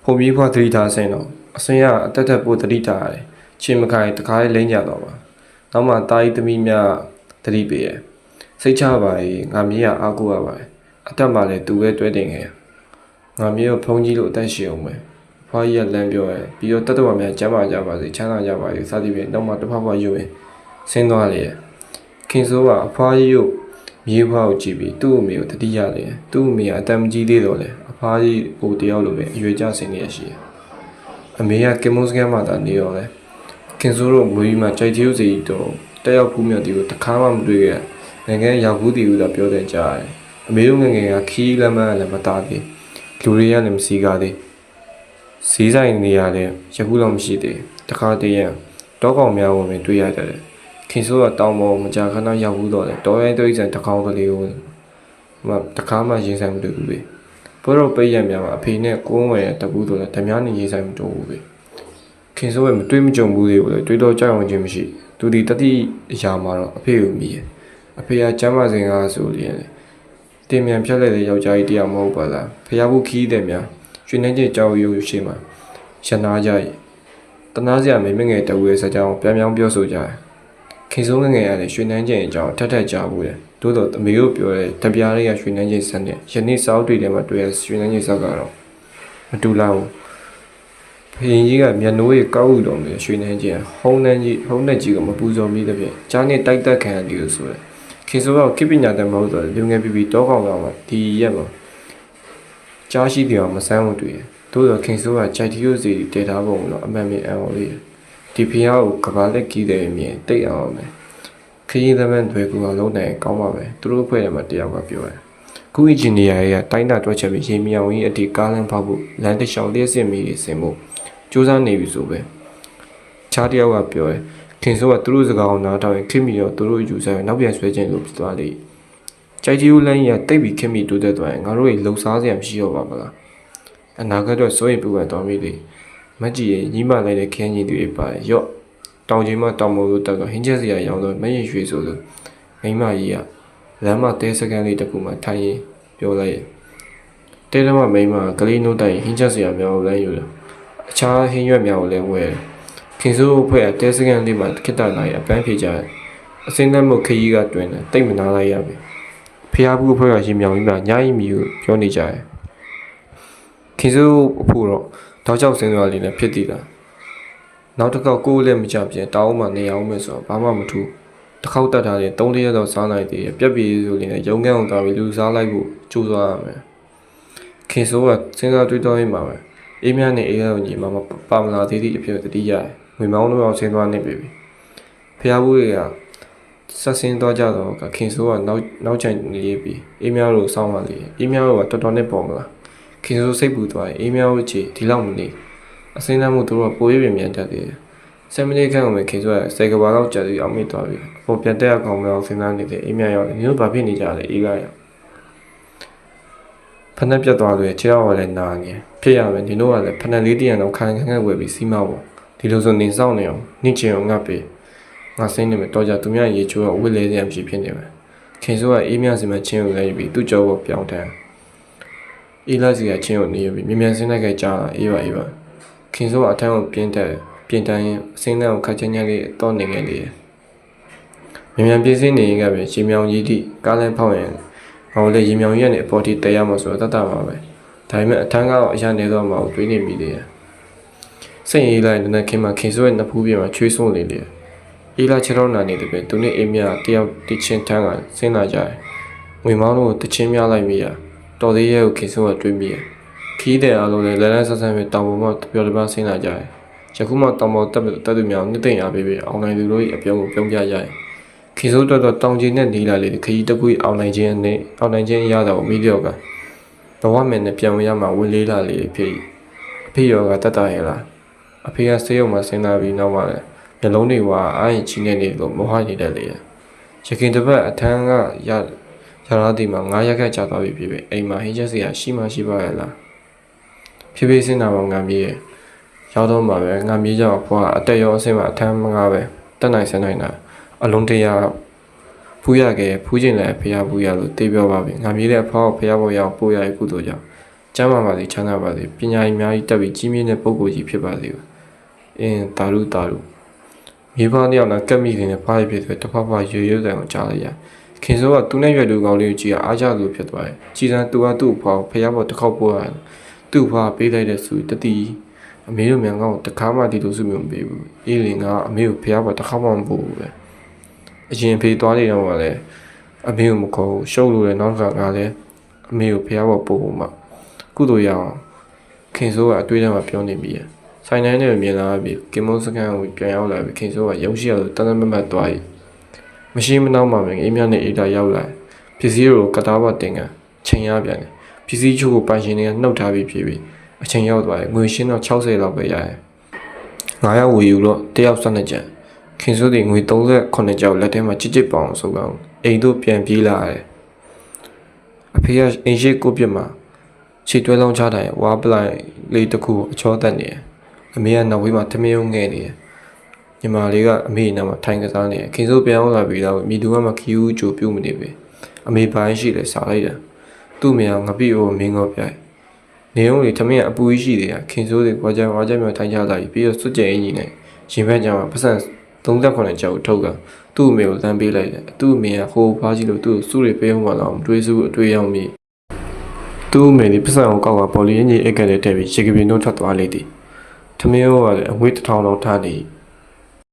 S1: ဟိုမီးဖွားသတိထားဆင်းတော့အစင်းရအတက်တက်ပို့သတိထားရတယ်ချင်းမခိုင်တခါလေးလိမ့်ကြတော့ပါနောက်မှတာကြီးသမီးများသတိပေးရဲ့စိတ်ချပါ၏ငါမြေးရအားကိုးရပါအတက်မှလည်းသူပဲတွဲတင်ခဲ့ငါမြေးကိုဖုံးကြီးလို့အသက်ရှင်အောင်ပဲဖွားကြီးကလမ်းပြောရဲ့ပြီးတော့တတ်တော်များကျမ်းမာကြပါစေချမ်းသာကြပါစေစသည်ဖြင့်နောက်မှတစ်ဖက်ဖွားယူရင်ဆင်းသွားလေခင်စိုးကအဖွားကြီးကိုမြေးဖွားကိုကြည့်ပြီးသူ့အမေကိုတတိရတယ်သူ့အမေကအတမ်းကြီးသေးတော့လေအဖွားကြီးကိုတယောက်လိုပဲအရွယ်ကျဆင်းနေရရှိအမေကကင်မွန်စကန်မှာတာနေရောလေခင်စိုးတို့မွေးမှာကြိုက်သေးစီတော့တက်ရောက်ဖူးမြောက်တီကိုတခါမှမတွေ့ခဲ့နိုင်ငံရောက်ဘူးတီဦးသာပြောတဲ့ကြားတယ်အမေတို့ငငယ်ကခီးလမ်းမလည်းမတားသေးလူတွေကလည်းမစီကားသေးဈေးဆိုင်နေရတယ်ရခုတော့မရှိသေးတခါတည်းရတောကောင်များဝင်ပဲတွေ့ရတယ်ခင်စိုးကတောင်ပေါ်မကြာခဏရောက်ဘူးတော့လေတောရိုင်းတိရစ္ဆာန်တစ်ခေါက်ကလေးကိုတခါမှရင်ဆိုင်မတွေ့ဘူးပဲဘိုးတော်ပိတ်ရများမှာအဖေနဲ့ကိုးဝယ်တပူးတော့လေဓမြနဲ့ရင်ဆိုင်မတွေ့ဘူးပဲခင်စိုးကမတွေ့မကြုံဘူးသေးဘူးလေတွေ့တော့ကြောက်အောင်ခြင်းမရှိသူဒီတတိအရာမှာတော့အဖေကိုမြည်အဖေကကျမ်းမာစဉ်ကားဆိုရင်တင်မြန်ဖြတ်လိုက်တဲ့ယောက်ျားကြီးတရားမဟုတ်ပါလားဖျားဖို့ခီးတယ်များရွှေနှင်းကျကြောက်ရုပ်ရှိမှာရနာကြ၏တနာစရာမိမငယ်တဝဲစကြောင်းပြန်ပြောင်းပြောဆိုကြတယ်ခင်စိုးငငယ်ရတယ်ရွှေနှန်းကျင်အကြောင်းထက်ကြဘူးလေတိုးတော့အမေတို့ပြောတဲ့တပြားလေးကရွှေနှန်းကျင်စက်နဲ့ယနေ့စောက်တွေထဲမှာတွေ့ရရွှေနှန်းကျင်စက်ကတော့မတူလားဘူးဖရင်ကြီးကမျက်နှိုးကြီးကောက်ဥတော်မျိုးရွှေနှန်းကျင်ဟုံးနှန်းကြီးကမပူဇော်မိတဲ့ဖြင့်ကြားနဲ့တိုက်တက်ခံရတယ်လို့ဆိုရယ်ခင်စိုးကကိပညာတတ်မဟုတ်တော့လူငယ်ပြီးတောကောင်ကောင်ကဒီရက်မှာကြားရှိတယ်အောင်မဆန်းမတွေ့ရတိုးတော့ခင်စိုးကဂျိုက်တီယိုစီတေထားပုံတော့အမှန်မြင်အောင်လေးဒီဖျားကိုကဘာလက်ကြီးတယ်မြင်တိတ်အောင်မယ်ခရီးသမန်တွေကလုံးနိုင်ကောင်းပါပဲသူတို့အဖွဲ့ထဲမှာတယောက်ကပြောတယ်ခုအင်ဂျင်နီယာရဲ့တိုင်းတာတွက်ချက်ပြီးရေမြောင်ကြီးအတီကားလမ်းဖောက်ဖို့လမ်းတစ်လျှောက်လျှက်စစ်မီတွေဆင်ဖို့စူးစမ်းနေပြီဆိုပဲခြားတယောက်ကပြောတယ်ခင်စိုးကသူတို့စကားကိုနားထောင်ရင်ခင်မီရောသူတို့ယူဆိုင်နောက်ပြန်ဆွဲခြင်းလို့ဖြစ်သွားလိမ့်ကြိုက်တီဦးလမ်းကြီးကတိတ်ပြီးခင်မီတိုးတက်သွားရင်ငါတို့ရဲ့လှုပ်ရှားစရာမရှိတော့ပါမလားအနာဂတ်တော့စိုးရိမ်ပူပန်သွားမိတယ်မကြည့်ရင်ညီမလိုက်တဲ့ခင်းကြီးတွေပါရော့တောင်ကြီးမှတောင်မို့လို့တက်တော့ဟင်းချက်စရာရောင်းတော့မရင်ရွှေဆိုလို့မိမကြီးကလမ်းမတဲစကန်လေးတစ်ခုမှထိုင်ရင်ပြောလိုက်တဲလမ်းမမိမကလေးနိုးတိုင်ဟင်းချက်စရာများကိုလမ်းယူတယ်အခြားဟင်းရွက်များကိုလည်းဝယ်ခင်စိုးအဖွဲ့တဲစကန်လေးမှာခစ်တာလာရအပန်းဖြေကြတယ်အစင်းသက်မှုခရီးကတွင်တယ်တိတ်မနာလိုက်ရပြီဖျားဘူးအဖွဲ့ကရင်မြောင်ကြီးမှာညာရင်မီကိုပြောနေကြတယ်ခင်စိုးအဖို့တော့တောက်ချောက်စင်းသွားလေးနဲ့ဖြစ်တည်တာနောက်တစ်ခေါက်ကိုယ်လည်းမကြပြတောင်းမှနေအောင်မယ်ဆိုတော့ဘာမှမထူးတစ်ခေါက်တတ်ထားရင်3ရက်တော့စားနိုင်သေးတယ်ပြက်ပြေဆိုရင်ရုံငန်းအောင်သွားပြီးလူစားလိုက်ဖို့ကြိုးစားရမယ်ခင်စိုးကစဉ်းစားတွေးတောရင်ပါပဲအေးမြနဲ့အေးရောညီမပါမလာသေးသည့်အဖြစ်တတိယငွေမောင်းတော့အောင်ဆင်းသွားနေပြီဖျားဘူးတွေကဆက်ဆင်းသွားကြတော့ခင်စိုးကနောက်ချိုင်နေပြီးအေးမြတို့စောင်းပါလေအေးမြတို့ကတော်တော်နဲ့ပေါ်မလားခင်စိုးစိတ်ပူသွားရင်အေးမြတို့ချီဒီလောက်မနေအစင်းနှမှုတို့ကပိုးရပြန်မြန်တတ်တယ်7မိနစ်ခန့်ကိုခင်စိုးကစေကဘာလောက်ကြာပြီးအောင်မိသွားပြီဟိုပြန်တက်အောင်မအောင်စဉ်းစားနေတယ်အေးမြရောက်တယ်မျိုးဘာဖြစ်နေကြလဲအေးကရဖက်နှက်ပြတ်သွားတယ်ခြေတော်ကလည်းနာနေဖြစ်ရမယ်ဒီတို့ကလည်းဖက်နှက်လေးတရံတော့ခန်းဝယ်ပြီးစီးမပေါ့ဒီလိုဆိုနေဆောင်နေအောင်နှင့်ချင်အောင်ငတ်ပေးငါစိတ်နေမယ်တော့ကြသူများရေချိုးတော့ဝစ်လဲစရာဖြစ်နေမယ်ခင်စိုးကအေးမြစီမချင်းကိုလည်းပြီးသူ့ကြောကိုပြောင်းတယ်အေးလာစီကချင်းကိုနေပြီးမြန်ဆင်းလိုက်ကြတာအေးပါခင်စိုးကအထမ်းကိုပြင်းတိုင်းအစင်းနဲ့ကိုခက်ချင်းချင်းလေးတော့နေငယ်လေးမြန်ပြင်းစင်းနေရင်ကပဲရေမြောင်ကြီးတိကားလမ်းဖောက်ရင်ဟောလေရေမြောင်ကြီးကနေအပေါ်ထိတဲရမှာဆိုတော့တတ်ပါပဲဒါပေမဲ့အထမ်းကတော့အရနေတော့မှကိုတွေးနေမိသေးတယ်စိတ်အေးလိုက်တဲ့ခင်စိုးရဲ့နှစ်ဖူးပြင်မှာချွေးစွန်းနေလေအေးလာချတော့နာနေတယ်ပဲသူနဲ့အေးမြတယောက်တချင်းထမ်းကဆင်းလာကြတယ်ငွေမောင်းတို့တချင်းများလိုက်မိရတော်သေးရဲ့ကိုခင်စိုးကတွေးမိရခီးတယ်အားလုံးလည်းလန်းဆန်းဆန်းပဲတောင်ပေါ်မှာပြောတပန်းဆင်းလာကြတယ် ယခုမှတောင်ပေါ်တက်သူများနှစ်သိမ့်အားပေးပြီးအောင်နိုင်သူတို့၏အပြုံးကိုပြုံးပြရခင်စိုးတော်တောင်ကြီးနဲ့နေလာလေခရီးတစ်ခုအောင်နိုင်ခြင်းနဲ့အောင်နိုင်ခြင်းရတာကိုမိလျော့ကဘဝမယ်နဲ့ပြန်ဝင်ရမှာဝင်လေးလာလေဖြစ်အဖေရောကတတ်တာရဲ့လားအဖေကဆေးရုံမှာဆင်းလာပြီးနောက်မှလည်းမျက်လုံးတွေကအားရင်ချီနေနေလို့မဟုတ်နေတယ်လေရခင်တစ်ပတ်အထမ်းကရလာဒီမှာ9ရက်ခန့်ကြာသွားပြီဖြစ်ပဲအိမ်မှာဟင်းချက်စရာရှိမှရှိပါရဲ့လားဖြည်းဖြည်းစင်းတာပေါ့ငါမြေးရောက်တော့မှာပဲငါမြေးကြောင့်ဘွားအတက်ရောအဆင်းမှာအထမ်းမငါပဲတက်နိုင်ဆင်းနိုင်တာအလုံးတရားဖူးရခဲ့ဖူးခြင်းလည်းဖျားဖူးရလို့တေးပြောပါပြီငါမြေးလည်းဖောက်ဖျားပေါ်ရအောင်ပို့ရရဲ့ကုသိုလ်ကြောင့်ကျမ်းမာပါစေချမ်းသာပါစေပညာအများကြီးတက်ပြီးကြီးမြင့်တဲ့ပုဂ္ဂိုလ်ကြီးဖြစ်ပါစေတာရုမြေဖားတယောက်နဲ့ကက်မိနေတဲ့ဖားရဖြစ်တဲ့တဖဖရွရွတိုင်ကိုကြားလိုက်ရခင်စိုးကသူနဲ့ရွက်လူကောင်းလေးကိုကြည့်အားကြလို့ဖြစ်သွားတယ်ကြည်စံသူကသူ့ဖောက်ဖျားပေါ်တစ်ခေါက်ပို့ရတယ်သူ့ဖားပေးလိုက်တဲ့သူတတိအမေတို့မြန်ကောင်းတခါမှဒီလိုစုမျိုးမပေးဘူးအေးလင်ကအမေကိုဖျားပေါ်တစ်ခါမှမပို့ဘူးပဲအရင်ဖေးသွားနေတော့ကလည်းအမေကိုမခေါ်ဘူးရှုပ်လို့လည်းနောက်ကလည်းအမေကိုဖျားပေါ်ပို့ဖို့မှကုသိုလ်ရအောင်ခင်စိုးကအတွေးထဲမှာပြောနေပြီဆိုင်တိုင်းနဲ့မြင်လာပြီးကင်မုန်းစကန်ကိုပြန်ရောက်လာပြီးခင်စိုးကရုံရှိရလို့တန်းတန်းမတ်မတ်သွားပြီမရှိမနှောင်းမှပဲအိမ်မြနဲ့အေးတာရောက်လာပစ္စည်းကိုကတားပေါ်တင်ကချိန်ရပြန်တယ်ပစ္စည်းချို့ကိုပိုင်ရှင်တွေကနှုတ်ထားပြီးဖြစ်ပြီးအချိန်ရောက်သွားတယ်ငွေရှင်းတော့60လောက်ပဲရတယ်9ရောက်ဝေယူတော့တယောက်12ကျန်ခင်စိုးတွေငွေ38ကျောက်လက်ထဲမှာချစ်ပေါအောင်ဆိုကောင်အိမ်တို့ပြန်ပြေးလာတယ်အဖေကအိမ်ရှိကိုပြစ်မှာခြေတွဲလုံးချတိုင်းဝါပလိုက်လေးတစ်ခုအချောတက်နေတယ်အမေကနောက်ဝေးမှာထမင်းုံငဲ့နေတယ်ညီမလေးကအမေနာမှာထိုင်ကစားနေတယ်ခင်စိုးပြန်ရောက်လာပြီးတော့မိသူကမှခီးဦးကြိုပြုတ်မနေပဲအမေပိုင်းရှိတယ်စားလိုက်တယ်သူ့မေကငပိအိုမင်းကောပြိုင်နေုံလေးထမင်းကအပူကြီးရှိတယ်ခင်စိုးတွေဝါကြမျိုးထိုင်ကြလာပြီးတော့စွတ်ကြဲအင်းကြီးနဲ့ရင်ဘက်ကြမှာပတ်စံ38ကျောက်ထုတ်ကသူ့အမေကိုလမ်းပေးလိုက်တယ်သူ့အမေကဟိုဖားကြီးလို့သူ့ကိုစုတွေပေးအောင်မလာအောင်တွေးစုအတွေ့ရောက်မိသူ့အမေဒီပတ်စံကိုကောက်ကပေါ်လီအင်းကြီးအိတ်ကလေးထည့်ပြီးရေကပင်တို့ထွက်သွားလေသည်ထမင်းရောကလည်းအငွေး1000လောက်ထားနေ